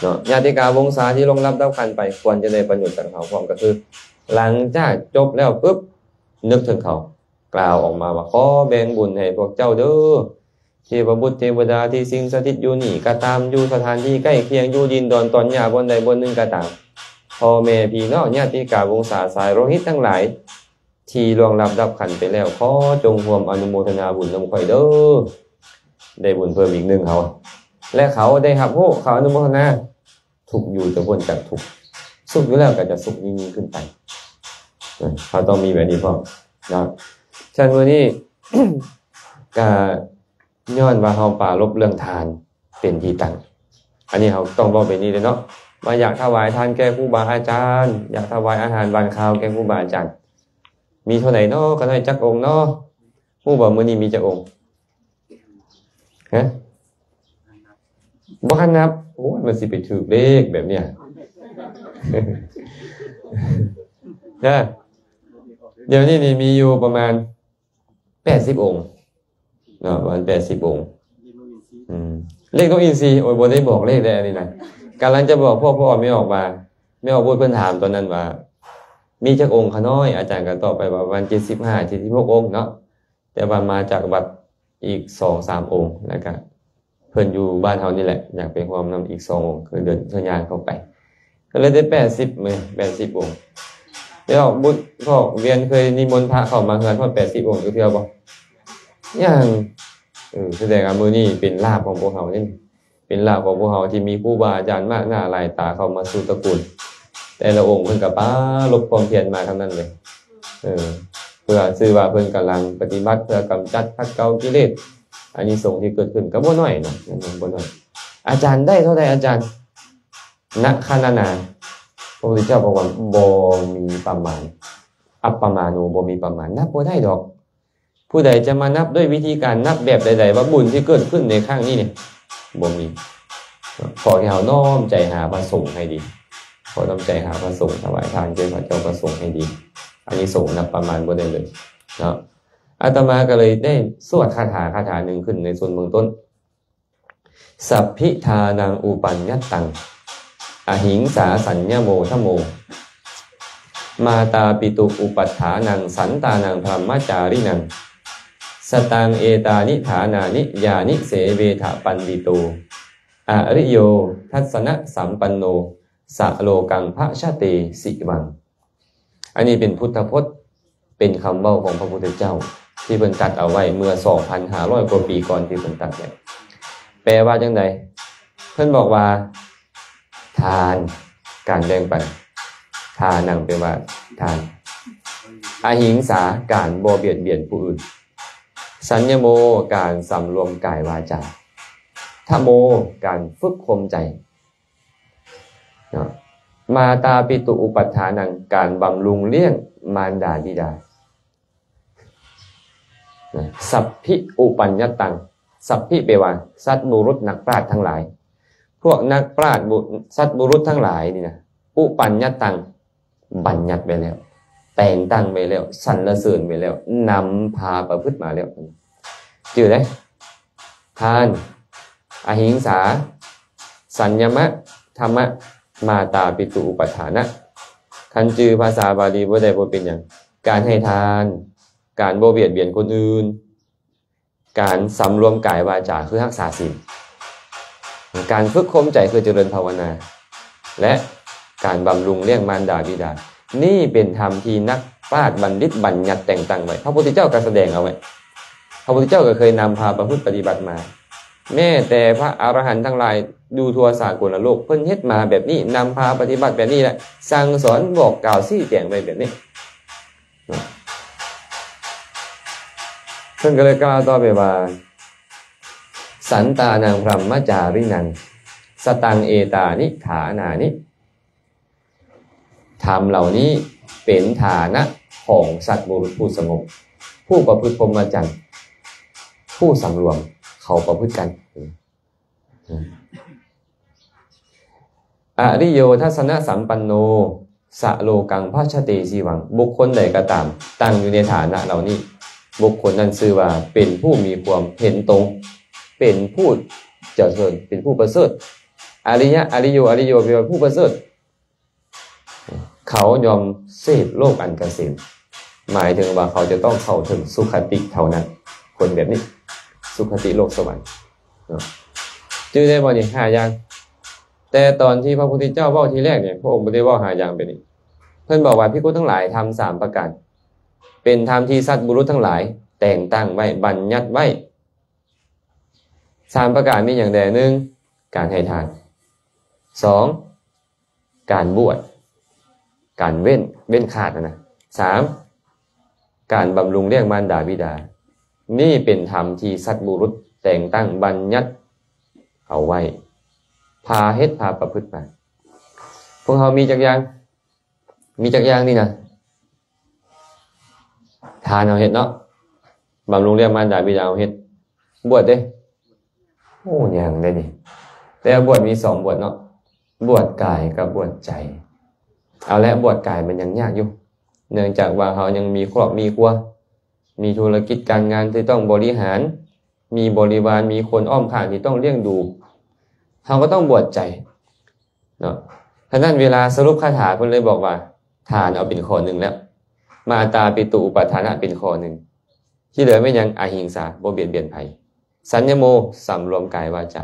เนาะญาติกาวงศาที่ลงรับขันไปควรจะได้ประโยชน์จากเขาพร้อมก็คือหลังจากจบแล้วปุ๊บนึกถึงเขากล่าวออกมาว่าขอแบ่งบุญให้พวกเจ้าเด้อเทวบุตรเทวดาที่สิงสถิตอยู่นี่ก็ตามอยู่สถานที่ใกล้เคียงอยู่ดินดอนตอนหญ้าบนใดบนหนึ่งก็ตามพ่อแม่พี่น้องญาติกาวงศาสายโลหิตทั้งหลายที่ล่วงรับขันไปแล้วขอจงร่วมอนุโมทนาบุญนำข่อยเด้อได้บุญเพิ่มอีก1เขาและเขาได้รับโอ้เขาอนุโมทนาทุกอยู่จะพ้นจากทุกสุขอยู่แล้วก็จะสุขยิ่งขึ้นไปเขาต้องมีแบบนี้พ่อนะฉันวันนี้ ก็ย้อนว่าเฮาปรารภเรื่องทานเป็นที่ตั้งอันนี้เขาต้องบอกเป็นนี้เลยเนาะว่าอยากถวายทานแก่ครูบาอาจารย์อยากถวายอาหารบานข้าวแก่ครูบาอาจารย์มีเท่าไหร่เนาะก็ได้จักองค์เนาะผู้บอกมื้อนี้มีจักองค์ฮะบ่คันนับโอ้ยมันสิไปถูกเลขแบบเนี้ยนะเดี๋ยวนี้นี่มีอยู่ประมาณ80องค์เนาะประมาณ80องค์เลขนกอินทรีโอ้ยบ่ได้บอกเลขได้อันนี้นะกำลังจะบอกพ่อไม่ออกมาไม่ออกพูดเพิ่นถามตอนนั้นว่ามีจักองค์ขน้อยอาจารย์ก็ตอบไปว่าประมาณ75 76องค์เนาะแต่ว่ามาจากวัดอีก 2-3 องค์แล้วก็เพิ่นอยู่บ้านเฮานี่แหละอยากไปร่วมนำอีก2องค์คือเดินทางยานเข้าไปก็เลยได้80องค์แล้วบุญพ่อเวียนเคยนิมนต์พระเข้ามาเฮือนพอ80องค์เทื่อบ่ยังแสดงว่ามื้อนี้เป็นลาภของพวกเฮานี่เป็นลาภของพวกเฮาที่มีครูบาอาจารย์มากหน้าหลายตาเข้ามาสู่ตระกูลแต่ละองค์เพิ่นก็ป้าลบความเพียรมาทั้งนั้นเลยเพื่อชื่อว่าเพิ่นกำลังปฏิบัติเพื่อกำจัดขัดเกลากิเลสอันนี้ส่งที่เกิดขึ้นก็บ่น้อยเนาะบ่น้อยอาจารย์ได้เท่าใดอาจารย์ณขณะนาพระพุทธเจ้าบอกว่าบ่มีประมาณอัปปมาโนบ่มีประมาณนับบ่ได้ดอกผู้ใดจะมานับด้วยวิธีการนับแบบใดๆว่าบุญที่เกิดขึ้นในครั้งนี้เนี่ยบ่มีขอให้เราน้อมใจหาพระสงฆ์ให้ดีขอน้อมใจหาพระสงฆ์ถวายทานแก่พระเจ้าพระสงฆ์ให้ดีอันนี้สงฆ์นับประมาณบ่ได้เลยเนาะอาตมาก็เลยได้สวดคาถาหนึ่งขึ้นในส่วนเบื้องต้นสัพพิทานังอุปัญญัตตังอหิงสาสัญญโมทโมมาตาปิตุอุปัฏฐานังสันตานังพรหมจารินังส สตังเอตานิฐานานิยานิเสเวทะปันดิโตอริโยทัสสนะสัมปันโนสะโลกังพระชาเตสิวังอันนี้เป็นพุทธพจน์เป็นคำเว้าของพระพุทธเจ้าที่เพิ่นตัดเอาไว้เมื่อ 2,500 กว่าปีก่อนที่เพิ่นตัดไว้แปลว่าจังไดเพิ่นบอกว่าทานการแบ่งปันทานังแปลว่าทานอหิงสาการบ่เบียดเบียนผู้อื่นสัญญโมการสำรวมกายวาจาทโมการฝึกข่มใจมาตาปิตุอุปัฏฐานังการบำรุงเลี้ยงมารดาบิดาสัพพิอุปัญญตังสัพพิแปลว่าสัตบุรุษนักปราชญ์ทั้งหลายพวกนักปราชญ์สัตบุรุษทั้งหลายนี่นะอุปัญญตังบัญญัติไปแล้วแต่งตั้งไปแล้วสรรเสริญไปแล้วนำพาประพฤติมาแล้วจื่อได้ทานอหิงสาสัญญมะธรรมะมาตาปิตุอุปัฏฐานะคันจือภาษาบาลีบ่ได้บ่เป็นหยังการให้ทานการบ่เบียดเบียนคนอื่นการสำรวมกายวาจาคือรักษาศีลการฝึกข่มใจคือเจริญภาวนาและการบำรุงเลี้ยงมารดาบิดานี่เป็นธรรมที่นักปราชญ์บัณฑิตบัญญัติแต่งตั้งไว้พระพุทธเจ้าก็แสดงเอาไว้พระพุทธเจ้าก็เคยนำพาประพฤติปฏิบัติมาแม้แต่พระอรหันต์ทั้งหลายดูทั่วสากลโลกเพิ่นเฮ็ดมาแบบนี้นำพาปฏิบัติแบบนี้แหละสั่งสอนบอกกล่าวชี้แจงไว้แบบนี้เพิ่นก็เลยกล่าวต่อไปว่าสันตานังพรหมจารินังสตังเอตานิฐานานิธรรมเหล่านี้เป็นฐานะของสัตว์บุรุษผู้สงบผู้ประพฤติพรหมจรรย์ผู้สำรวมเขาประพฤติกันอริโยทัสสนะสัมปันโนสะโลกังพระชเตสีวังบุคคลใดก็ตามตั้งอยู่ในฐานะเหล่านี้บุคคลนั้นชื่อว่าเป็นผู้มีความเห็นตรงเป็นผู้เจริญเป็นผู้ประเสริฐอริยะอริโยอริโยเป็นผู้ประเสริฐเขายอมเสพโลกอันเกษมหมายถึงว่าเขาจะต้องเข้าถึงสุคติเท่านั้นคนแบบนี้สุคติโลกสวรรค์จื่อได้บ่นี่5อย่างแต่ตอนที่พระพุทธเจ้าเว้าทีแรกเนี่ยพระองค์บ่ได้เว้า5อย่างไปนี่เพิ่นบอกว่าภิกษุทั้งหลายทำ3ประการเป็นธรรมที่สัตว์บุรุษทั้งหลายแต่งตั้งไว้บัญญัติไว้3ประการมีอย่างใด1การให้ทาน2การบวชการเว้นขาดนะ3การบำรุงเลี้ยงมารดาบิดานี่เป็นธรรมที่สัตว์บุรุษแต่งตั้งบัญญัติเอาไว้พาเฮ็ดพาประพฤติมาพวกเขามีจักอย่างนี่นะทานเอาเฮ็ดเนาะบำรุงเลี้ยงมารดาบิดาเอาเฮ็ดบวชเด้โอ้ยังได้นี่แต่บวชมี2บวชเนาะบวชกายกับบวชใจเอาและบวชกายมันยังยากอยู่เนื่องจากว่าเขายังมีครอบมีครัวมีธุรกิจการงานที่ต้องบริหารมีบริวารมีคนอ้อมข้างที่ต้องเลี้ยงดูเขาก็ต้องบวชใจเนาะฉะนั้นเวลาสรุปคาถาเพิ่นเลยบอกว่าทานเอาเป็นข้อ1แล้วมาตาปิตุอุปัฏฐานะเป็นข้อ1ที่เหลือไม่ยังอหิงสาบ่เบียดเบียนใครสัญญโมสำรวมกายวาจา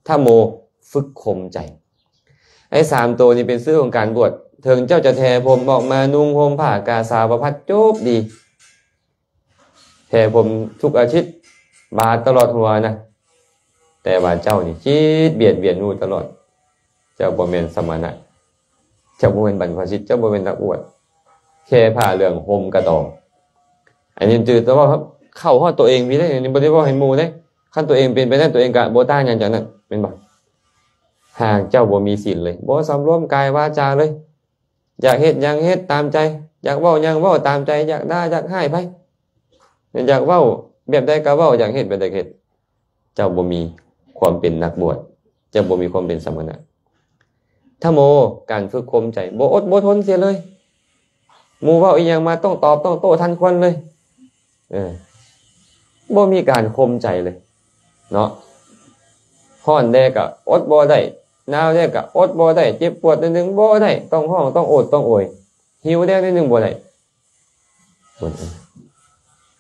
ถ้าโมฝึกข่มใจไอ้3ตัวนี้เป็นชื่อของการบวชถึงเจ้าจะแทผมออกมานุ่งห่มผ้ากาสาวพัดจบดีแทผมทุกอาทิตย์บาทตลอดหัวนะแต่ว่าเจ้านี่คิดเบียดเบียนนู่ตลอดเจ้าบ่แม่นสมณะเจ้าบ่แม่นบรรพชิตเจ้าบ่แม่นนักบวชแค่ผ้าเหลืองห่มกระตองอันนี้จือแต่ว่าเข้าฮอดตัวเองมีได้นี่บ่ได้ว่าให้หมู่เด้คันตัวเองเป็นไปได้ตัวเองก็บ่ต่างหยังจากนั้นแม่นบ่หากเจ้าบ่มีศีลเลยบ่สำรวมกายวาจาเลยอยากเฮ็ดหยังเฮ็ดตามใจอยากเว้าหยังเว้าตามใจอยากด่าอยากให้ไผอยากเว้าแบบใดก็เว้าอยากเฮ็ดแบบใดก็เฮ็ดเจ้าบ่มีความเป็นนักบวชเจ้าบ่มีความเป็นสมณะถ้าโมการฝึกข่มใจบ่อดบ่ทนเสียเลยหมู่เว้าอีหยังมาต้องตอบต้องโต้ทันควันเลยบ่มีการข่มใจเลยเนาะฮ้อนแดก็อดบ่ได้หนาวแดก็อดบ่ได้เจ็บปวดนิดนึงบ่ได้ต้องห้องต้องอดต้องโอยหิวแดนิดนึงบ่ได้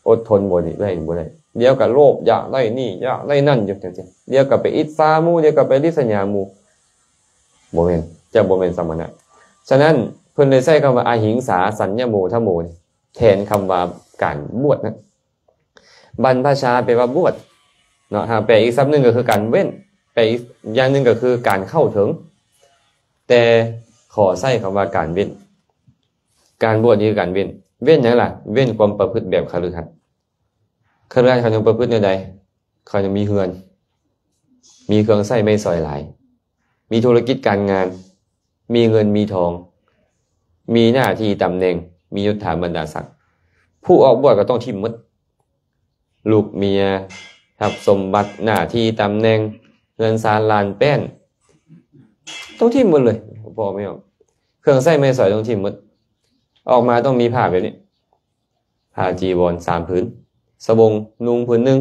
อดทนบ่ได้บ่ได้ เดี๋ยวกับโลภอยากได้นี่อยากได้นั่นอยู่จังซี่เดี๋ยวกับไปอิจฉาหมู่เดี๋ยวกับไปริษยาหมู่บ่แม่นจะบ่แม่นสมณะฉะนั้นเพิ่นเลยใช้คำว่าอหิงสาสัญญโมทโมแทนคำว่าการบวชนะบรรพชาแปลว่าบวชเนาะแปลอีกศัพท์นึงก็คือการเว้นแปลอีกอย่างนึงก็คือการเข้าถึงแต่ขอใช้คำว่าการเว้นการบวชนี่คือการเว้นเว้นหยังล่ะเว้นความประพฤติแบบคฤหัสถ์คฤหัสถ์เขายังประพฤติแนวใดเขายังมีเฮือนมีเครื่องใช้ไม่สอยหลายมีธุรกิจการงานมีเงินมีทองมีหน้าที่ตำแหน่งมียศถาบรรดาศักดิ์ผู้ออกบวชก็ต้องทิ่มหมดลูกเมียทรัพย์สมบัติหน้าที่ตำแหน่งเงินศาลลานแป้นต้องทิ่มหมดเลยพอไม่ออกเครื่องใช้ไม่สอยต้องทิ่มหมดออกมาต้องมีผ้าแบบนี้ผ้าจีวร3ผืนสบงนุ่งผืนนึง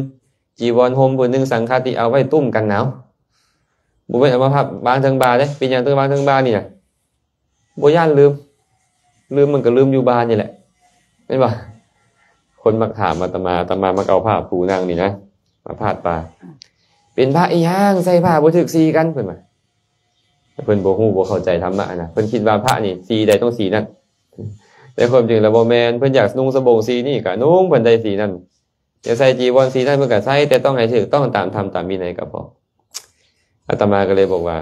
จีวรห่มผืนนึงสังฆาติเอาไว้ตุ้มกันหนาวบ่แม่นเอามาพับบางเทิงบาเด้เป็นหยังเทิงบางเทิงบานี่น่ะบ่ย่านลืมมันก็ลืมอยู่บ้านนี่แหละเห็นป่ะคนมักถามอาตมามาเอาผ้าปูนางนี่นะมาพาดปลาเป็นพระอีหยังใส่ผ้าบ่ถึกสีกันเพิ่นว่าเพิ่นบ่ฮู้บ่เข้าใจธรรมะนะเพิ่นคิดว่าพระนี่สีใดต้องสีนั้นแต่ความจริงแล้วบ่แม่นเพิ่นอยากนุ่งสบงสีนี่ก็นุ่งเพิ่นได้สีนั้นจะใส่จีวรสีนั้นเพิ่นก็ใส่แต่ต้องให้ถูกต้องตามธรรมตามวินัยก็พออาตมาก็เลยบอกว่า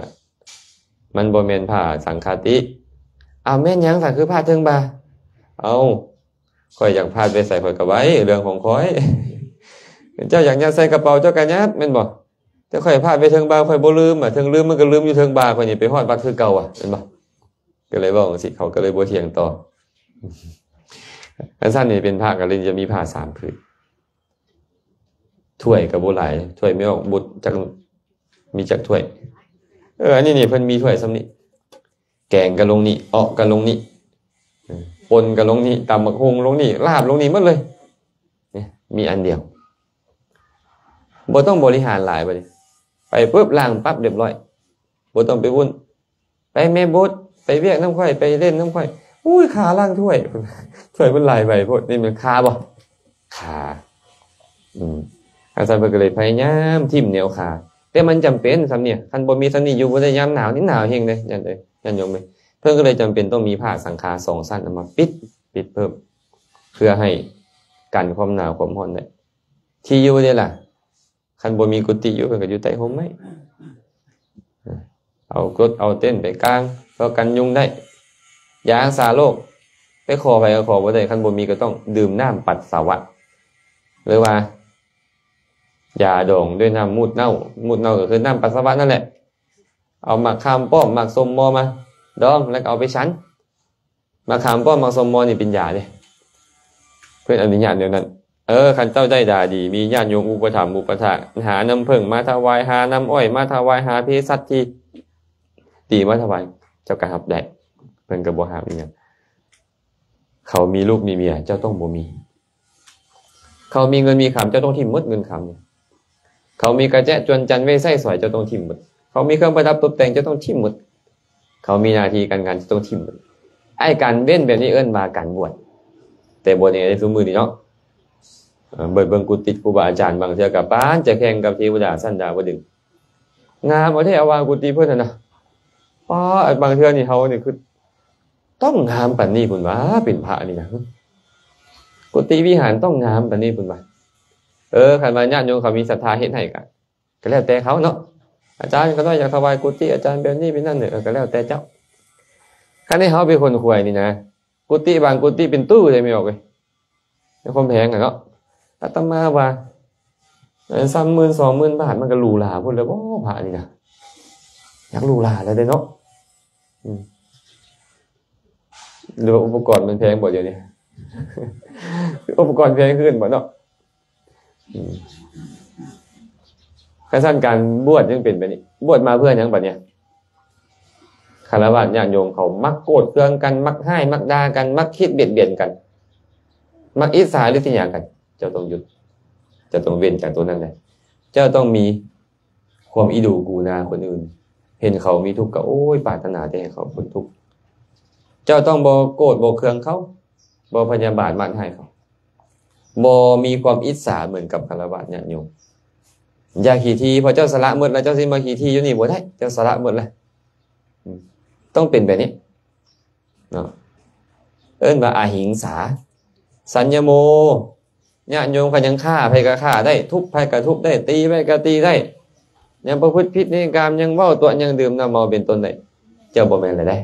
มันบ่แม่นผ้าสังฆาติเอาแม่นหยังซะคือผ้าเทิงบาเอาข่อยอยากพาไปใส่ข่อยก็ไว้เรื่องของข่อยเจ้าอยากยัดใส่กระเป๋าเจ้าก็ยัดแม่นบ่แต่ข่อยพาไปเทิงบาข่อยบ่ลืมเทิงลืมมันก็ลืมอยู่เทิงบาข่อยนี่ไปฮอดวัดคือเก่าแม่นบ่ก็เลยเว้าจังซี่เขาก็เลยบ่เถียงต่ออันซั่นนี่เป็นผ้าก็เลยจะมีผ้า3ผืนถ้วยก็บ่หลายถ้วยไม่ออกบุตรจักมีจักถ้วยอันนี้นี่เพิ่นมีถ้วยซำนี้แกงก็ลงนี่ออกก็ลงนี่ปนก็ลงนี่ตำบักฮุงลงนี่ลาบลงนี่หมดเลยนี่มีอันเดียวบ่ต้องบริหารหลายบัดนี้ไปปุ๊บล้างปั๊บเรียบร้อยบ่ต้องไปวุ่นไปแม่บดไปเวียกน้ำค่อยไปเล่นน้ำค่อยอุ้ยขาล้างถ้วยถ้วยมันหลายใบโพดนี่มันขาบ่ขาอาจารย์เพิ่นก็เลยพยายามทิ่มแนวขาแต่มันจำเป็นสำเนี่ยคันบ่มีสำนี่อยู่บ่ได้ยามหนาวนี่หนาวแฮงเด้ยันยมเลยเพิ่นก็เลยจำเป็นต้องมีผ้าสังฆา2ชั้นเอามาปิดเพิ่มเพื่อให้กันความหนาวความร้อนได้ที่อยู่ได้ล่ะคันบ่มีกุฏิอยู่เพิ่นก็อยู่ใต้ห่มไม้เอากดเอาเต็นท์ไปกลางเพื่อกันยุงได้ยารักษาโรคไปขอไปก็ขอบ่ได้คันบ่มีก็ต้องดื่มน้ำปัสสาวะหรือว่ายาดองด้วยน้ำมูดเน่าก็คือน้ำปัสสาวะนั่นแหละเอาหมากขามป้อมหมากส้มมอมาดองแล้วก็เอาไปชั้นหมากขามป้อมหมากส้มมอนี่เป็นยาเด้เพื่อนอนุญาตเดียวนั้นคันเจ้าได้ดาดีมีญาติโยมอุปถัมภ์อุปถากหาน้ำผึ้งมาถวายหาน้ำอ้อยมาถวายหาเภสัชที่ตีมาถวายเจ้าก็รับได้เพิ่นก็บ่ห้ามอีหยังเขามีลูกมีเมียเจ้าต้องบ่มีเขามีเงินมีคำเจ้าต้องทิ่มหมดเงินคำเนี่ยเขามีกระแจจวนจันไว้ไส้สอยเจ้าต้องทิ่มหมดเขามีเครื่องประดับตกแต่งเจ้าต้องทิ่มหมดเขามีหน้าที่การงานเจ้าต้องทิ่มหมดไอ้การเว้นแบบนี้เอิ้นว่าการบวชแต่บวชนี่ได้ซุมื้อนี้เนาะเบิ่งกุฏิครูบาอาจารย์บางเทื่อก็ปานจะแข่งกับเทวดาชั้นดาวดึงงามบ่ได้เอาว่ากุฏิเพิ่นน่ะนะป้าบางเทื่อนี่เฮานี่คือต้องงามปานนี้พุ่นว่าเป็นพระนี่นะกุฏิวิหารต้องงามปานนี้พุ่นว่าคันว่าญาติโยมเขามีศรัทธาเฮ็ดให้ก็แล้วแต่เขาเนาะอาจารย์ก็ต้องอยากถวายกุฏิอาจารย์แบบนี้เป็นนั่นเนี่ยก็แล้วแต่เจ้าคันให้เฮาเป็นคนห่วยนี่นะกุฏิบางกุฏิเป็นตู้เลยไม่ออกเลยความแพงอ่ะเนาะอาตมาว่า30,000 20,000 บาทมันก็หรูหราพุ่นแล้วบ่พระนี่นะอยากหรูหราแล้วเด้เนาะหรือว่าอุปกรณ์มันแพงบ่เดี๋ยวนี้อุปกรณ์แพงขึ้นบ่เนาะขั้นการบวชยังเป็นแบบนี้บวชมาเพื่อหยังบัดเนี่ยคฤหัสถ์ญาติโยมเขามักโกรธเคืองกันมักให้มักด่ากันมักคิดเบียดเบียนกันมักอิจฉาริษยากันเจ้าต้องหยุดเจ้าต้องเว้นจากตัวนั้นเลยเจ้าต้องมีความอิดูกูนาคนอื่นเห็นเขามีทุกข์ก็โอ้ยปรารถนาจะให้เขาพ้นทุกข์เจ้าต้องบ่โกรธบ่เคืองเขาบ่พยาบาทมันให้เขา บ่มีความอิจฉาเหมือนกับฆราวาสญาติโยมอย่าขี้ทีพอเจ้าสละหมดแล้วเจ้าสิมาขี้ทีอยู่นี่บ่ได้เจ้าสละหมดแล้วต้องเป็นแบบนี้เนาะเอิ้นว่าอหิงสาสัญญโมญาติโยมก็ยังฆ่าไผก็ฆ่าได้ทุบไผก็ทุบได้ตีไผก็ตีได้ยังประพฤติผิดในกามยังเว้าตัวยังดื่มน้ำเมาเป็นต้นได้เจ้าบ่แม่นเลยได้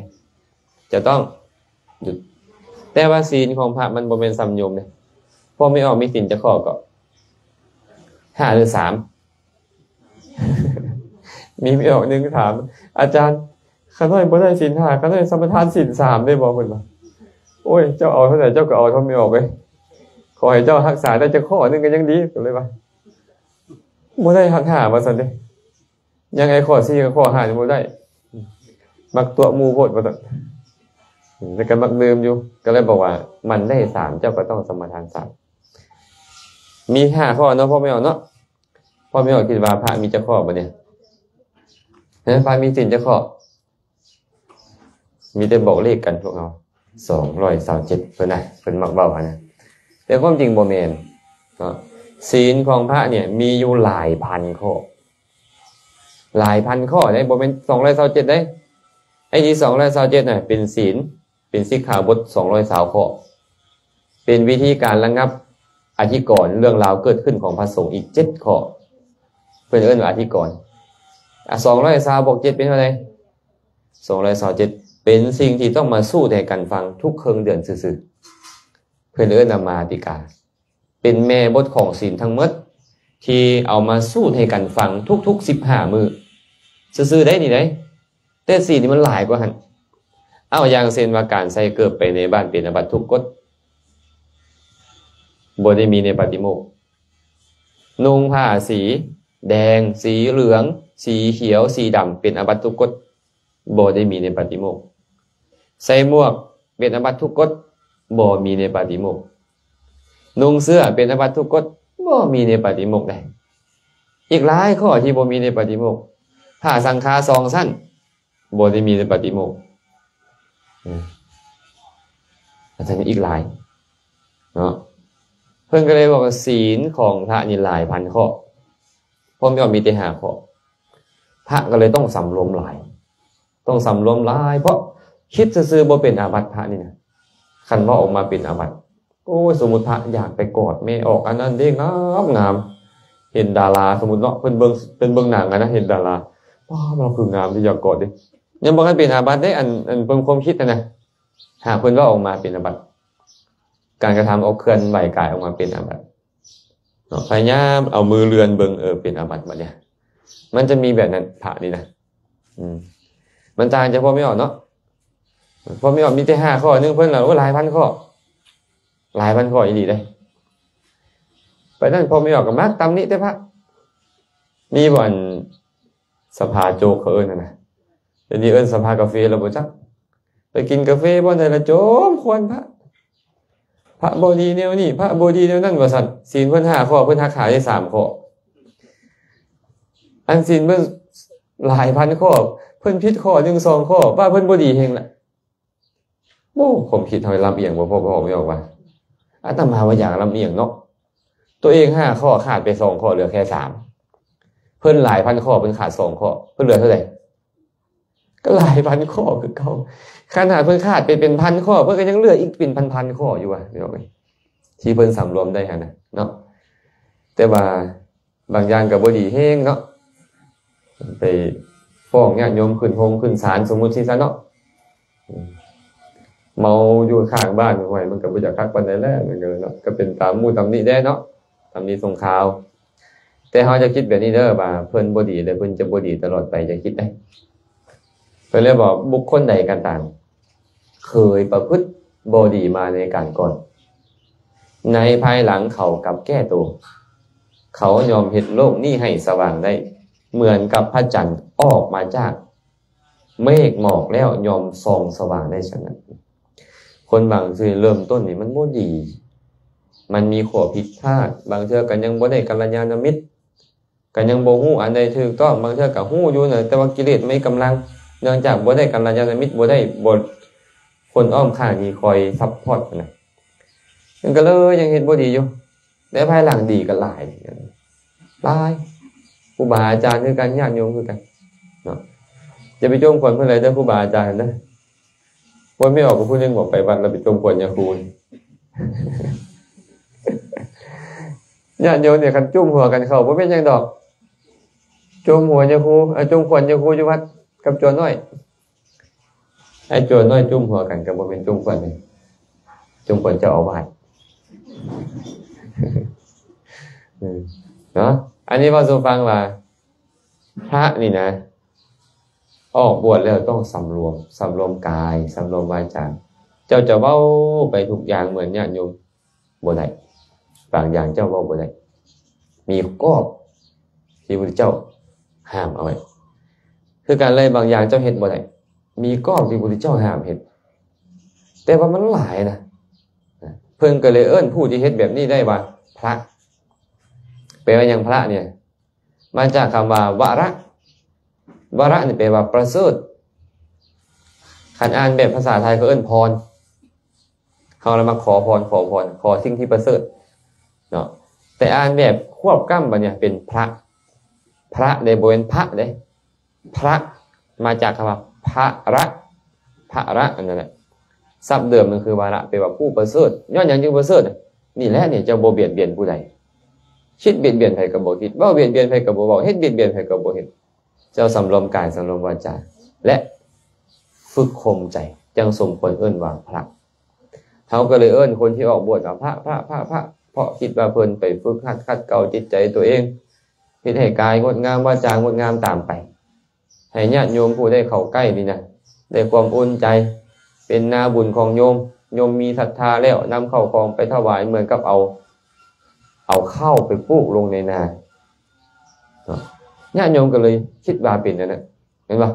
จะต้องหยุดแต่ว่าศีลของพระมันบ่แม่นซ้ำโยมเด้พอไม่ออกมีศีลจะข้อก็5หรือ3มีไม่ออก1ถามอาจารย์ข้าน้อยบ่ได้ศีล5ข้าน้อยสมทานศีล3ได้บ่เพิ่นว่าโอ้ยเจ้าเอาเท่าไหร่เจ้าก็เอาเท่าไม่ออกเว้ยขอให้เจ้ารักษาได้จักข้อนึงก็ยังดีก็เลยว่าบ่ได้หัก5ว่าซั่นเด้ยังไงข้อ4กับข้อ5ยังบ่ได้มักตัวหมู่โพดว่าซั่นแล้วก็มักลืมอยู่ก็เลยบอกว่ามันได้3เจ้าก็ต้องสมทาน3มี5ข้อเนาะพ่อไม่ออกเนาะพ่อไม่ออกคิดว่าพระมีจักข้อบ่เนี่ยพระมีศีลจักข้อมีแต่บอกเลขกันพวกเรา227เพิ่นน่ะเพิ่นมักเว้าหั่นน่ะแต่ความจริงบ่แม่นเนาะศีลของพระเนี่ยมีอยู่หลายพันข้อหลายพันข้อได้บ่แม่น227ได้ไอ้ที่227น่ะเป็นศีลเป็นสิกขาบท220ข้อเป็นวิธีการระงับอธิกรณ์เรื่องราวเกิดขึ้นของพระสงฆ์อีก7ข้อเพิ่นเอิ้นว่าอธิกรณ์220บวก7เป็นเท่าไหร่227เป็นสิ่งที่ต้องมาสู้ให้กันฟังทุกครึ่งเดือนซื่อๆเพิ่นเอิ้นว่ามาติกาเป็นแม่บทของศีลทั้งหมดที่เอามาสู้ให้กันฟังทุกๆ15มื้อซื่อๆได้นี่ได้แต่ศีลนี่มันหลายกว่าหั่นเอาอย่างเช่นว่าการใส่เกิบไปในบ้านเป็นอาบัติทุกกฎบ่ได้มีในปาฏิโมกข์นุ่งผ้าสีแดงสีเหลืองสีเขียวสีดำเป็นอาบัติทุกกฎบ่ได้มีในปาฏิโมกข์ใส่หมวกเป็นอาบัติทุกกฎบ่มีในปาฏิโมกข์นุ่งเสื้อเป็นอาบัติทุกกฎบ่มีในปาฏิโมกข์ได้อีกหลายข้อที่บ่มีในปาฏิโมกข์ผ้าสังฆา2สั้นบ่ได้มีในปาฏิโมกข์อาจารย์อีกหลายเนาะเพิ่นก็เลยบอกว่าศีลของพระนี่หลายพันข้อเพราะมีแต่5ข้อพระก็เลยต้องสำรวมหลายต้องสำรวมหลายเพราะคิดซื่อๆบ่เป็นอาบัติพระนี่นะคันว่าออกมาเป็นอาบัติโอ้สมมุติพระอยากไปกอดแม่ออกอันนั้นเด้งามเห็นดาราสมมุติเนาะเพิ่นเบิ่งหนังนะเห็นดาราว้ามันคืองามที่อยากกอดดิยังบ่ทันเป็นอาบัติได้อันเพิ่นความคิดนะหากเพิ่นว่าออกมาเป็นอาบัติการกระทำเอาเคลื่อนไหวกายออกมาเป็นอาบัติเนาะพยายามเอามือเลือนเบิ่งเป็นอาบัติบัดเนี่ยมันจะมีแบบนั้นพระนี่นะมันต่างจากพ่อไม่ออกเนาะพ่อไม่ออกมีแต่5ข้อนึงเพิ่นล่ะโอ้หลายพันข้ออีหลีได้ไปนั่นพ่อไม่ออกก็มักตำนี้แต่พระมีบ่อนสภาโจกเขาเอิ้นน่ะเดี๋ยวนี้เอิ้นสภากาแฟแล้วบ่จักไปกินกาแฟบ่ได้ละโจมควรพระบ่ดีแนวนี้พระบ่ดีแนวนั้นว่าซั่นศีลเพิ่น5ข้อเพิ่นหักขาได้3ข้ออันศีลเพิ่นหลายพันข้อเพิ่นผิดข้อ1 2ข้อว่าเพิ่นบ่ดีแฮงล่ะโอ้ผมคิดทำไมลำเอียงบ่พอไม่ออกว่าอาตมาว่าอยากลำเอียงเนาะตัวเอง5ข้อขาดไป2ข้อเหลือแค่3เพิ่นหลายพันข้อเพิ่นขาด2ข้อเพิ่นเหลือเท่าไหร่ก็หลายพันข้อคือเก่าขนาดเพิ่นขาดไปเป็นพันข้อเพิ่นก็ยังเหลืออีกเป็นพันๆข้ออยู่ว่ะเดี๋ยวที่เพิ่นสำรวมได้หั่นน่ะเนาะแต่ว่าบางอย่างก็บ่ดีแฮงเนาะไปฟ้องญาติโยมขึ้นโรงขึ้นศาลสมมุติสิซะเนาะเมาอยู่ข้างบ้านไว้มันก็บ่อยากคักปานใดแล้วมันก็เนาะก็เป็นตามหมู่ตามนี้ได้เนาะตามนี้ส่งข่าวแต่เฮาจะคิดแบบนี้เด้อว่าเพิ่นบ่ดีแล้วเพิ่นจะบ่ดีตลอดไปจะคิดได้เพิ่นเลยบอกบุคคลใดก็ตามเคยประพฤติบ่ดีมาในการก่อนในภายหลังเขากลับแก้ตัวเขายอมเฮ็ดโลกนี้ให้สว่างได้เหมือนกับพระจันทร์ออกมาจากเมฆหมอกแล้วยอมส่องสว่างได้ฉะนั้นคนบางทีเริ่มต้นนี่มันบ่ดีมันมีข้อผิดพลาดบางเทื่อก็ยังบ่ได้กัลยาณมิตรก็ยังบ่ฮู้อันใดถูกต้องบางเทื่อก็ฮู้อยู่น่ะแต่ว่ากิเลสไม่กำลังเนื่องจากบ่ได้กัลยาณมิตรบ่ได้คนอ้อมข้างนี่คอยซัพพอร์ตนะมันก็เลยยังเฮ็ดบ่ดีอยู่ และภายหลังดีก็หลายครูบาอาจารย์คือกันญาติโยมคือกันเนาะจะไปจมขวัญเพื่ออะไรเด้อครูบาอาจารย์นะวันไม่ออกก็พูดเรื่องบอกไปวัดเราไปจมขวัญยาคูลญาติโยมเนี่ยคันจุ่มหัวกันเขาบ่เป็นยังดอกจมหัวยาคูจมขวัญยาคูอยู่วัดกับโจรน้อยไอ้โจรน้อยจุ่มหัวกันกับบ่เป็นจมขวัญเลยจมขวัญเจ้าอาวาสเนาะอันนี้ว่าสู่ฟังว่าพระนี่นะออกบวชแล้วต้องสำรวมกายสำรวมวาจาเจ้าจะเว้าไปทุกอย่างเหมือนญาติโยมบ่ได้บางอย่างเจ้าเว้าบ่ได้มีกรอบที่พระพุทธเจ้าห้ามเอาไว้คือการเลยบางอย่างเจ้าเฮ็ดบ่ได้มีกรอบที่พระพุทธเจ้าห้ามเฮ็ดแต่ว่ามันหลายนะเพิ่นก็เลยเอิ้นผู้ที่เฮ็ดแบบนี้ได้ว่าพระแปลว่าอย่างพระเนี่ยมาจากคำว่าวระนี่แปลว่าประเสริฐคันอ่านแบบภาษาไทยก็เอิ้นพรเขาเลยมาขอพรขอสิ่งที่ประเสริฐเนาะแต่อ่านแบบควบกล้ำบัดเนี่ยเป็นพระได้บ่เป็นพระเด้พระมาจากคำว่าพระอันนั้นแหละศัพท์เดิมมันคือวาระแปลว่าผู้ประเสริฐย้อนหยังจึงประเสริฐนี่แหละเนี่ยเจ้าบ่เบียดเบียนผู้ใดคิดเบียดเบียนไผก็บ่คิดเว้าเบียดเบียนไผก็บ่เว้าเฮ็ดเบียดเบียนไผก็บ่เฮ็ดเจ้าสำรวมกายสำรวมวาจาและฝึกข่มใจจังสมควรเอิ้นว่าพระเขาก็เลยเอิ้นคนที่ออกบวชว่าพระเพราะคิดว่าเพิ่นไปฝึกขัดเกลาจิตใจตัวเองเฮ็ดให้กายงดงามวาจางดงามตามไปให้ญาติโยมผู้ได้เข้าใกล้นี่นะได้ความอุ่นใจเป็นนาบุญของโยมมีศรัทธาแล้วนำเข้าของไปถวายเหมือนกับเอาข้าวไปปลูกลงในนาญาติโยมก็เลยคิดว่าเป็นนั่นน่ะเห็นป่ะ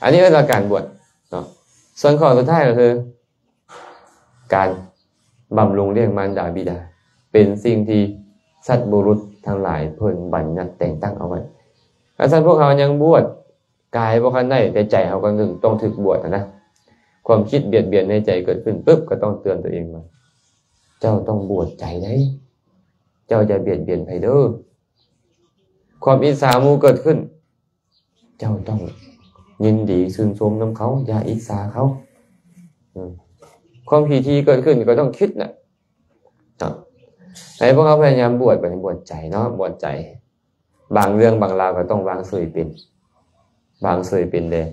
อันนี้เป็นการบวชเนาะส่วนข้อสุดท้ายก็คือการบำรุงเลี้ยงมารดาบิดาเป็นสิ่งที่สัตว์บุรุษทั้งหลายเพิ่นบัญญัติแต่งตั้งเอาไว้ถ้าท่านพวกเขายังบวชกายบ่คันได้แต่ใจเขาก็ต้องถึกบวชนะความคิดเบียดเบียนในใจเกิดขึ้นปุ๊บก็ต้องเตือนตัวเองว่าเจ้าต้องบวชใจได้เจ้าจะเบียดเบียนไผเด้อความอิจฉาหมู่เกิดขึ้นเจ้าต้องยินดีชื่นชมนำเขาอย่าอิจฉาเขาความผีทีเกิดขึ้นก็ต้องคิดนะให้พวกเขาพยายามบวชใจเนาะบวชใจบางเรื่องบางราวก็ต้องวางเฉยเป็นเลย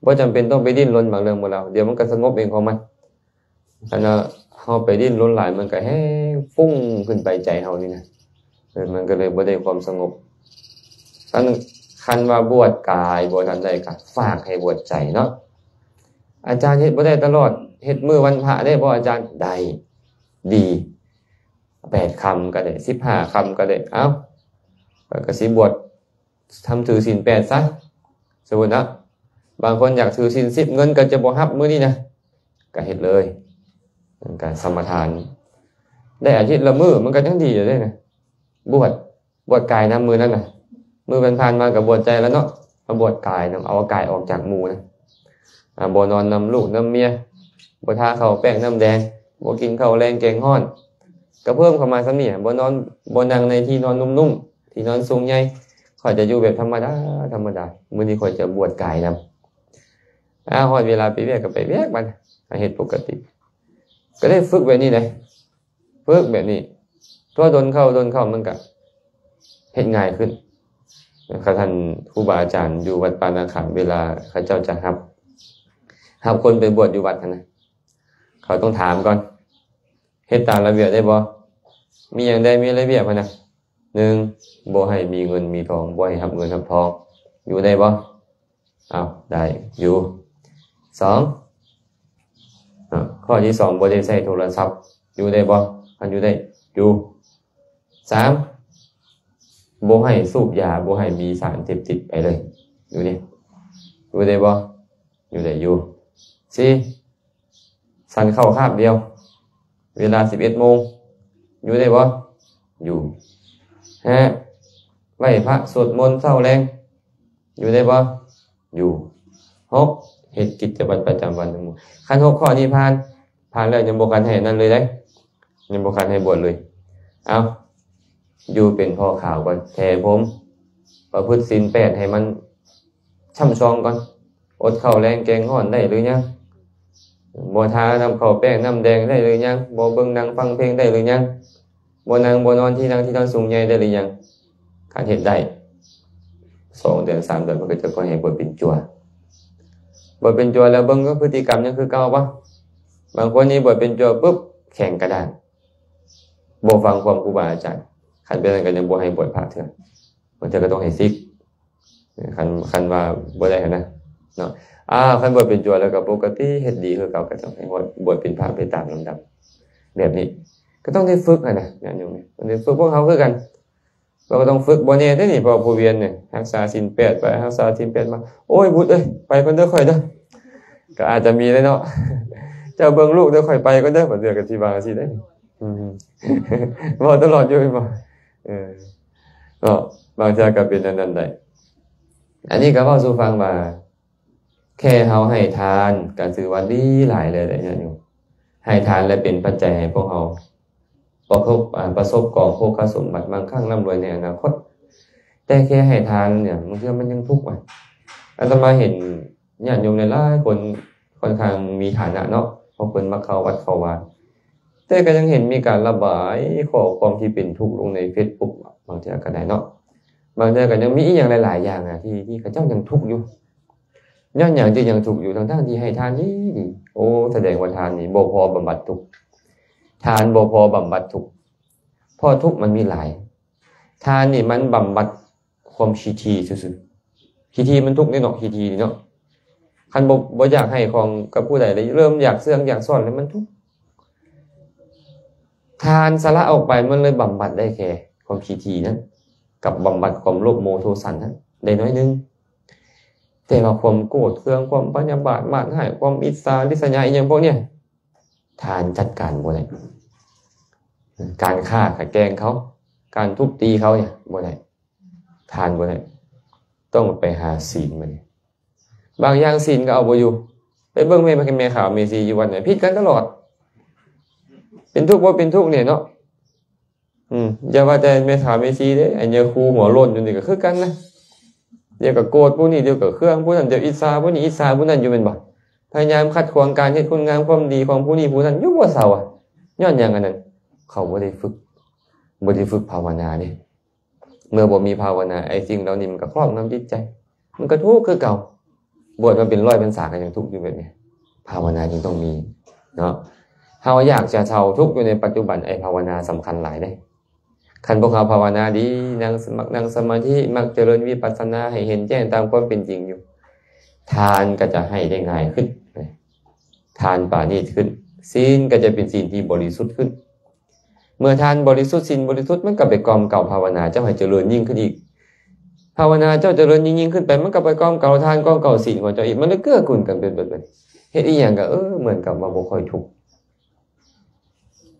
ว่าจำเป็นต้องไปดิ้นรนบางเรื่องบางราวเดี๋ยวมันก็สงบเองของมันอันนั้นเขาไปดิ้นรนหลายมันก็แห้งฟุ้งขึ้นไปใจเขานี่นะมันก็เลยบ่ได้ความสงบคันว่าบวชกายบวชอันใดก็ฝากให้บวชใจเนาะอาจารย์เฮ็ดบ่ได้ตลอดเฮ็ดมื้อวันพระได้บ่อาจารย์ได้ดี8คำก็ได้15คำก็ได้เอ้าก็สิบวชทำถือศีล8ซะสมมุตินะบางคนอยากถือศีล10เงินก็จะบ่รับมื้อนี้นะก็เฮ็ดเลยการสมทานได้อาทิตย์ละมื้อมันก็ยังดีอยู่เด้นะบวชกายนำมื้อนั้นน่ะมื้อผ่านมาก็บวชใจแล้วเนาะมาบวชกายนำเอากายออกจากหมู่นะบ่นอนนำลูกนำเมียบ่ทาข้าวแป้งน้ำแดงบ่กินข้าวแรงแกงฮ้อนก็เพิ่มเข้ามาซะนี่บ่นอนบ่นั่งในที่นอนนุ่มๆที่นอนสูงใหญ่ข้อยจะอยู่แบบธรรมดามื้อนี้ข้อยจะบวชกายนำฮอดเวลาไปเวียกก็ไปเวียกมันเฮ็ดปกติก็ได้ฝึกแบบนี้เลยฝึกแบบนี้ตัวดนเข้ามันก็เฮ็ดง่ายขึ้นท่านครูบาอาจารย์อยู่วัดปานาขามเวลาเขาเจ้าจะรับคนไปบวชอยู่วัดนะเขาต้องถามก่อนเฮ็ดตามระเบียบได้บ่มีอย่างใดมีระเบียบบ่นะ1บ่ให้มีเงินมีทองบ่ให้รับเงินรับทองอยู่ได้บ่อ้าวได้อยู่2ข้อที่2บ่ได้ใช้โทรศัพท์อยู่ได้บ่อันอยู่ได้อยู่3บ่ให้สูบยาบ่ให้มีสารเสพติดไปเลยอยู่นี่อยู่ได้บ่อยู่ได้อยู่4สันเข้าคาบเดียวเวลา 11:00 นอยู่ได้บ่อยู่5ไหว้พระสวดมนต์เช้าแลงอยู่ได้บ่อยู่6เฮ็ดกิจวัตรประจำวันทั้งหมดคัน6ข้อนี้ผ่านแล้วยังบ่คันให้นั่นเลยได้ยังบ่คันให้บวชเลย เอาอยู่เป็นพ่อข่าวก่อนแทผมประพฤติศีล8ให้มันช่ำชองก่อนอดข้าวแรงแกงฮ้อนได้หรือยังบ่ทาน้ำข้าวแป้งน้ำแดงได้หรือยังบ่เบิ่งหนังฟังเพลงได้หรือยังบ่นั่งบ่นอนที่นั่งที่นอนสูงใหญ่ได้หรือยังการเฮ็ดได้2 เดือน 3 เดือนมันก็จะค่อยให้บทเป็นจั่วบทเป็นจั่วแล้วเบิ่งก็พฤติกรรมยังคือเก่าบ่บางคนนี่บทเป็นจั่วปุ๊บแข็งกระด้างบ่ฟังความครูบาอาจารย์คันเป็นกันยังบ่ให้บทพระเถื่อมันจะก็ต้องให้ซิกคันว่าบ่ได้นะเนาะคันบทเป็นจั่วแล้วก็ปกติเฮ็ดดีคือเก่าก็ต้องให้บทเป็นพระไปตามลำดับแบบนี้ก็ต้องได้ฝึกนะญาติโยมต้องได้ฝึกพวกเฮาคือกันเราก็ต้องฝึกบ่แน่เด้อนี่พอผู้เวียนเนี่ยรักษาศีล8ไปรักษาศีล8มาโอ้ยบุตรเอ้ยไปเพิ่นเด้อค่อยเด้อก็อาจจะมีเลยเนาะเจ้าเบิ่งลูกเด้อค่อยไปก็เด้อบ่เดือก็สิว่าสิได้บ่ตลอดอยู่บ่ก็บางเทื่อก็เป็นอันนั้นได้อันนี้ก็เว้าสู่ฟังว่าแค่เฮาให้ทานก็ถือว่าดีหลายเลยญาติโยมให้ทานและเป็นปัจจัยให้พวกเฮาประสบกองโภคสมบัติบางครั้งร่ำรวยในอนาคตแต่แค่ให้ทานเนี่ยบางทีมันยังทุกข์อาตมาเห็นญาติโยมหลายคนค่อนข้างมีฐานะเนาะเพราะเพิ่นมาเข้าวัดเข้าวาแต่ก็ยังเห็นมีการระบายข้อความที่เป็นทุกข์ลงใน Facebook บางทีก็ได้เนาะบางทีก็ยังมีอีกอย่างหลายๆอย่างที่เขาเจ้ายังทุกข์อยู่ย้อนอย่างที่ยังทุกข์อยู่ทั้งๆที่ให้ทานดีโอ้แสดงว่าทานนี่บ่พอบำบัดทุกข์ทานบ่พอบำบัดทุกข์เพราะทุกข์มันมีหลายทานนี่มันบำบัดความขี้ทีซื่อๆขี้ทีมันทุกข์เนาะขี้ทีเนาะคันบ่อยากให้ของกับผู้ใดเลยเริ่มอยากเสื่องอยากซ่อนแล้วมันทุกข์ทานสละออกไปมันเลยบำบัดได้แค่ความขี้ทีนั้นกับบำบัดความโลภโมโทสันนั้นได้น้อยนึงแต่ว่าความโกรธเคืองความพยาบาทมาดให้ความอิจฉาริษยาอีหยังพวกเนี้ยทานจัดการบ่ได้การฆ่าขัดแกล้งเขาการทุบตีเขาเนี่ยบ่ได้ทานบ่ได้ต้องไปหาศีลมาเนี่ยบางอย่างศีลก็เอาบ่อยู่ไปเบิ่งแม่ขาวเมซีอยู่วันไหนผิดกันตลอดเป็นทุกข์บ่เป็นทุกข์เนี่ยเนาะอย่าว่าแต่แม่ขาวเมซีเด้ไอ้เนี่ยครูหัวโล้นอยู่นี่ก็คือกันนะเดี๋ยวก็โกรธผู้นี้เดี๋ยวก็เครื่องผู้นั้นเดี๋ยวอิจฉาผู้นี้อิจฉาผู้นั้นอยู่เป็นบ่พยายามขัดขวางการเฮ็ดคุณงามความดีของผู้นี้ผู้นั้นอยู่บ่เศร้าย้อนอย่างอันนั้นเขาบ่ได้ฝึกภาวนานี่เมื่อบ่มีภาวนาไอ้สิ่งเหล่านี้มันก็ครอบงำจิตใจมันก็ทุกข์คือเก่าบวชมาเป็น100 พรรษาก็ยังทุกข์อยู่แบบนี้ภาวนาจึงต้องมีเนาะเฮาอยากจะเฒ่าทุกข์อยู่ในปัจจุบันไอ้ภาวนาสำคัญหลายเด้คันพวกเราภาวนาดีนั่งสมาธิมักเจริญวิปัสสนาให้เห็นแจ้งตามความเป็นจริงอยู่ทานก็จะให้ได้ง่ายขึ้นทานปาณีตขึ้นศีลก็จะเป็นศีลที่บริสุทธิ์ขึ้นเมื่อทานบริสุทธิ์ศีลบริสุทธิ์มันก็ไปกอมเก่าภาวนาเจ้าให้เจริญยิ่งขึ้นอีกภาวนาเจ้าเจริญยิ่งขึ้นไปมันก็ไปกอมเก่าทานกอมเก่าศีลของเจ้าอีกมันเลยเกื้อกูลกันเป็นแบบเฮ็ดอีหยังก็เหมือนกับว่าบ่ค่อยทุกข์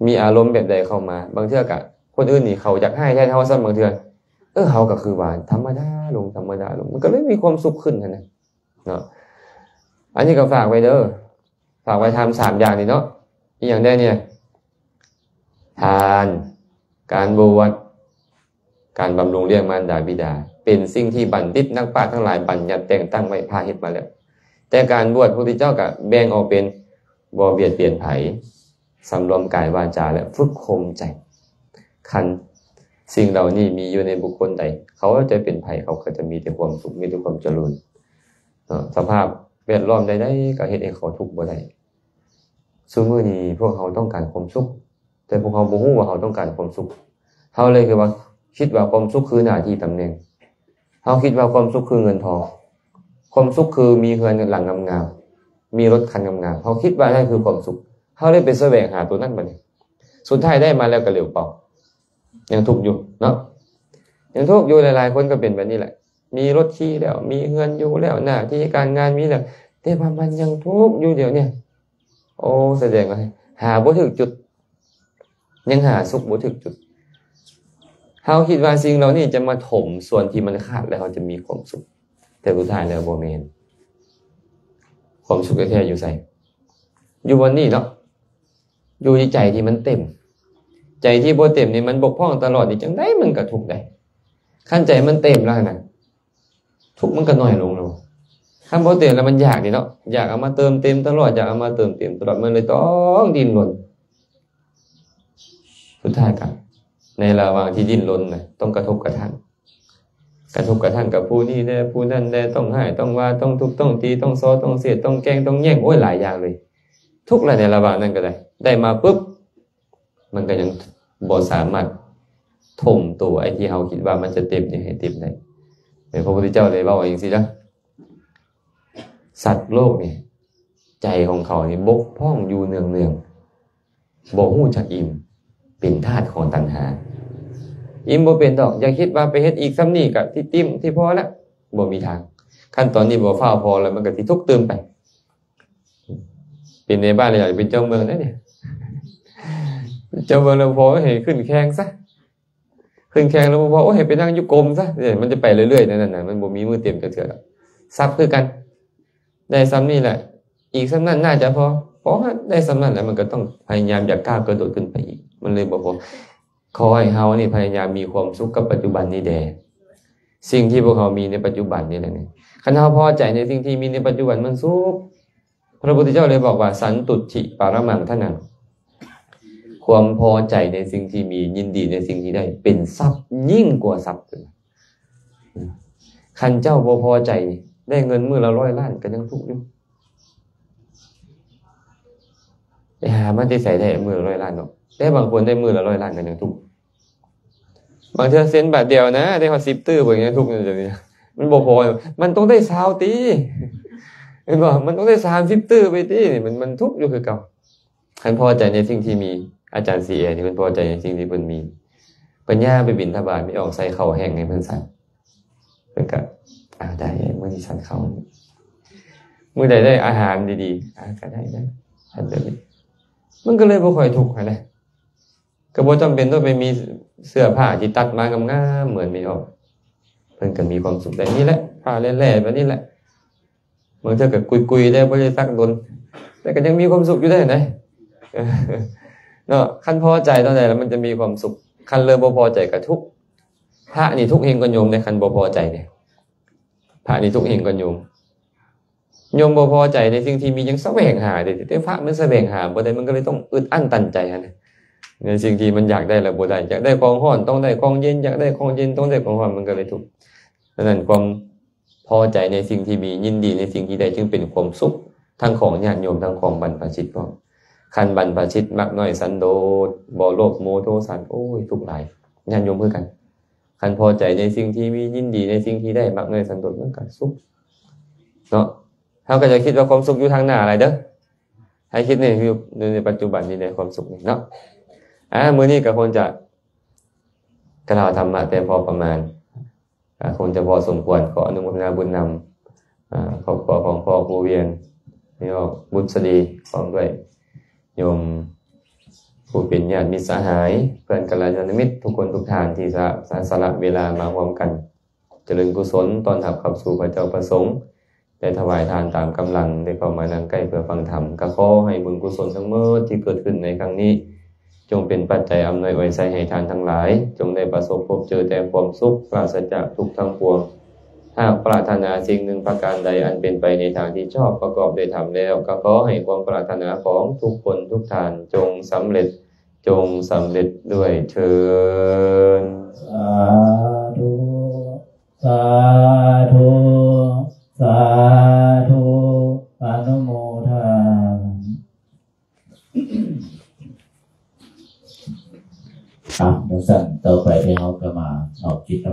มีอารมณ์แบบใดเข้ามาบางเทื่อก็คนอื่นนี่เขาอยากให้แท้เฮาซ้ำบางเทื่อเฮาก็คือว่าธรรมดาลงมันก็เลยมีความสุขขึ้นนะเนาะอันนี้ก็ฝากไว้เด้อฝากไว้ทำ3อย่างนี่เนาะอีหยังได้เนี่ยทานการบวชการบำรุงเลี้ยงมารดาบิดาเป็นสิ่งที่บัณฑิตนักปราชญ์ทั้งหลายบัญญัติแต่งตั้งไว้พาเฮ็ดมาแล้วแต่การบวชพระพุทธเจ้าก็แบ่งออกเป็นบ่เบียดเบียนไผสำรวมกายวาจาและฝึกข่มใจคันสิ่งเหล่านี้มีอยู่ในบุคคลใดเขาจะเป็นไผเขาก็จะมีแต่ความสุขมีแต่ความเจริญสภาพแวดล้อมใดๆก็เฮ็ดให้เขาทุกข์บ่ได้ซุมื้อนี้พวกเขาต้องการความสุขแต่พวกเขาบ่ฮู้ว่าเขาต้องการความสุขเฮาเลยคือว่าคิดว่าความสุขคือหน้าที่ตำแหน่งเฮาคิดว่าความสุขคือเงินทองความสุขคือมีเรือนหลังงามๆมีรถคันงามๆเฮาคิดว่านั่นคือความสุขเฮาเลยไปแสวงหาตัวนั้นบัดนี้สุดท้ายได้มาแล้วก็เหลวเปล่ายังทุกข์อยู่เนาะยังทุกข์อยู่หลายๆคนก็เป็นแบบนี้แหละมีรถขี่แล้วมีเงินอยู่แล้วหน้าที่การงานมีแล้วแต่ว่ามันยังทุกข์อยู่เดี๋ยวเนี่ยโอ้แสดงว่าหาบ่ถึงจุดยังหาสุขบ่ถึงจุดเฮาคิดว่าสิ่งเหล่านี้จะมาถมส่วนที่มันขาดแล้วเขาจะมีความสุขแต่สุดท้ายแล้วบ่แม่นความสุขแท้ๆอยู่ไสอยู่บนนี้เนาะอยู่ในใจที่มันเต็ม ใจที่บ่เต็มนี่มันบกพร่องตลอดนี่จังได๋มันก็ทุกข์ได้คันใจมันเต็มแล้วน่ะทุกข์มันก็น้อยลงแล้วคันบ่เต็มแล้วมันอยากนี่เนาะอยากเอามาเติมเต็มตลอดอยากเอามาเติมเต็มตลอดมันเลยต้องดิ้นรนสุดท้ายก็ในระหว่างที่ดิ้นรนน่ะต้องกระทบกระทั่งกับผู้นี้ได้ผู้นั้นได้ต้องให้ต้องว่าต้องทุบต้องตีต้องซ้อต้องเสียดต้องแกล้งต้องแย่งโอ้ยหลายอย่างเลยทุกอะไรในระหว่างนั้นก็ได้มาปุ๊บมันก็ยังบ่สามารถถมตัวไอ้ที่เฮาคิดว่ามันจะเต็มนี่ให้เต็มได้พระพุทธเจ้าเลยเว้าอย่างซี่นะสัตว์โลกนี่ใจของเขานี่บกพร่องอยู่เนืองๆบ่ฮู้จักอิ่มเป็นทาสของตัณหาอิ่มบ่เป็นดอกอย่าคิดว่าไปเฮ็ดอีกซ้ำนี่ก็ที่ติ้มที่พอแล้วบ่มีทางขั้นตอนนี้บ่ฟ้าวพอแล้วมันก็สิทุกข์เติมไปเป็นในบ้านเลยอยากเป็นเจ้าเมืองนะเนี่ยเจ้าเมืองแล้วพอให้ขึ้นแข่งซะขึ้นแข่งแล้วพอโอ้ให้ไปนั่งอยู่กรมซะเนี่ยมันจะไปเรื่อยๆนั่นน่ะมันบ่มีมือเต็มจักเทื่อดอกซับคือกันได้ซ้ำนี่แหละอีกซ้ำนั้นน่าจะพอได้ซ้ำนั้นแล้วมันก็ต้องพยายามอยากก้าวกระโดดขึ้นไปอีกมันเลยบ่พอขอให้เฮานี่พยายามมีความสุขกับปัจจุบันนี้แดสิ่งที่พวกเรามีในปัจจุบันนี่แหละนี่คันเฮาพอใจในสิ่งที่มีในปัจจุบันมันสุขพระพุทธเจ้าเลยบอกว่าสันตุถิปรมังทนังความพอใจในสิ่งที่มียินดีในสิ่งที่ได้เป็นทรัพย์ยิ่งกว่าทรัพย์คันเจ้าบ่พอใจได้เงินมื้อละ100 ล้านก็ยังทุกข์อยู่ไปหามันที่ใส่ได้มื้อละ100 ล้านเนาะแต่บางคนได้มื้อละ100 ล้านก็ยังทุกข์บางเทื่อเซ็นบาทเดียวนะได้ฮอด10ตื้อบ่อย่างเงี้ยทุกข์จังซี่มันบ่พอมันต้องได้20ตีเห็นบ่มันต้องได้30ตื้อไปติมันทุกข์อยู่คือเก่าคันพอใจในสิ่งที่มีอาจารย์ซีเอที่เพิ่นพอใจในสิ่งที่เพิ่นมีปัญญาไปบิณฑบาตไม่ออกใส่ข้าวแห้งให้เพิ่นสั่นเพิ่นก็ได้มื้อนี้สั่นข้าวมื้อใดได้อาหารดีๆก็ได้อันนี้มันก็เลยบ่ค่อยทุกข์นะก็บ่จำเป็นต้องไปมีเสื้อผ้าที่ตัดมางามๆเหมือนไม่ออกเพิ่นก็มีความสุขได้นี่แหละผ้าแล่ๆแบบนี้แหละบางเทื่อก็กุยๆได้บ่ได้ซักดนแต่ก็ยังมีความสุขอยู่ได้นะเนาะคันพอใจตอนใดแล้วมันจะมีความสุขคันเริ่มบ่พอใจก็ทุกข์พระนี่ทุกข์เฮงกว่าโยมในคันบ่พอใจเนี่ยพระนี่ทุกข์เฮงกว่าโยมบ่พอใจในสิ่งที่มียังแสวงหาได้แต่พระมันแสวงหาบ่ได้มันก็เลยต้องอึดอั้นตันใจนะในสิ่งที่มันอยากได้แล้วบ่ได้อยากได้ของร้อนต้องได้ของเย็นอยากได้ของเย็นต้องได้ของร้อนมันก็เลยทุกข์ฉะนั้นความพอใจในสิ่งที่มียินดีในสิ่งที่ได้จึงเป็นความสุขทั้งของญาติโยมทั้งของบรรพชิตพร้อมคันบรรพชิตมักน้อยสันโดษบ่โลภโมโทสันโอ้ยทุกข์หลายญาติโยมคือกันคันพอใจในสิ่งที่มียินดีในสิ่งที่ได้มักน้อยสันโดษมันก็สุขเนาะเฮาก็จะคิดว่าความสุขอยู่ทางหน้าอะไรเด้อให้คิดนี่คือในปัจจุบันนี้ในความสุขนี่เนาะมื้อนี้ก็คงจะกล่าวธรรมะแต่พอประมาณคงจะพอสมควรขออนุโมทนาบุญนำครอบครัวของพ่อครูเวียนนี่ก็บุญสดีพร้อมด้วยโยมผู้เป็นญาติมิตรสหายเพื่อนกัลยาณมิตรทุกคนทุกท่านที่สละเวลามาพร้อมกันเจริญกุศลตอนทับขับสู่พระเจ้าประสงค์ได้ถวายทานตามกำลังได้เข้ามานั่งใกล้เพื่อฟังธรรมก็ขอให้บุญกุศลทั้งหมดที่เกิดขึ้นในครั้งนี้จงเป็นปัจจัยอำนวยอวยชัยให้ทานทั้งหลายจงได้ประสบพบเจอแต่ความสุขปราศจากทุกข์ทั้งปวงหากปรารถนาสิ่งหนึ่งประการใดอันเป็นไปในทางที่ชอบประกอบด้วยธรรมแล้วก็ขอให้ความปรารถนาของทุกคนทุกท่านจงสำเร็จด้วยเถิดสาธุสาธุสาธุอนุโมทนาเดี๋ยวสั่นต่อไปที่เขาก็มาออกจิต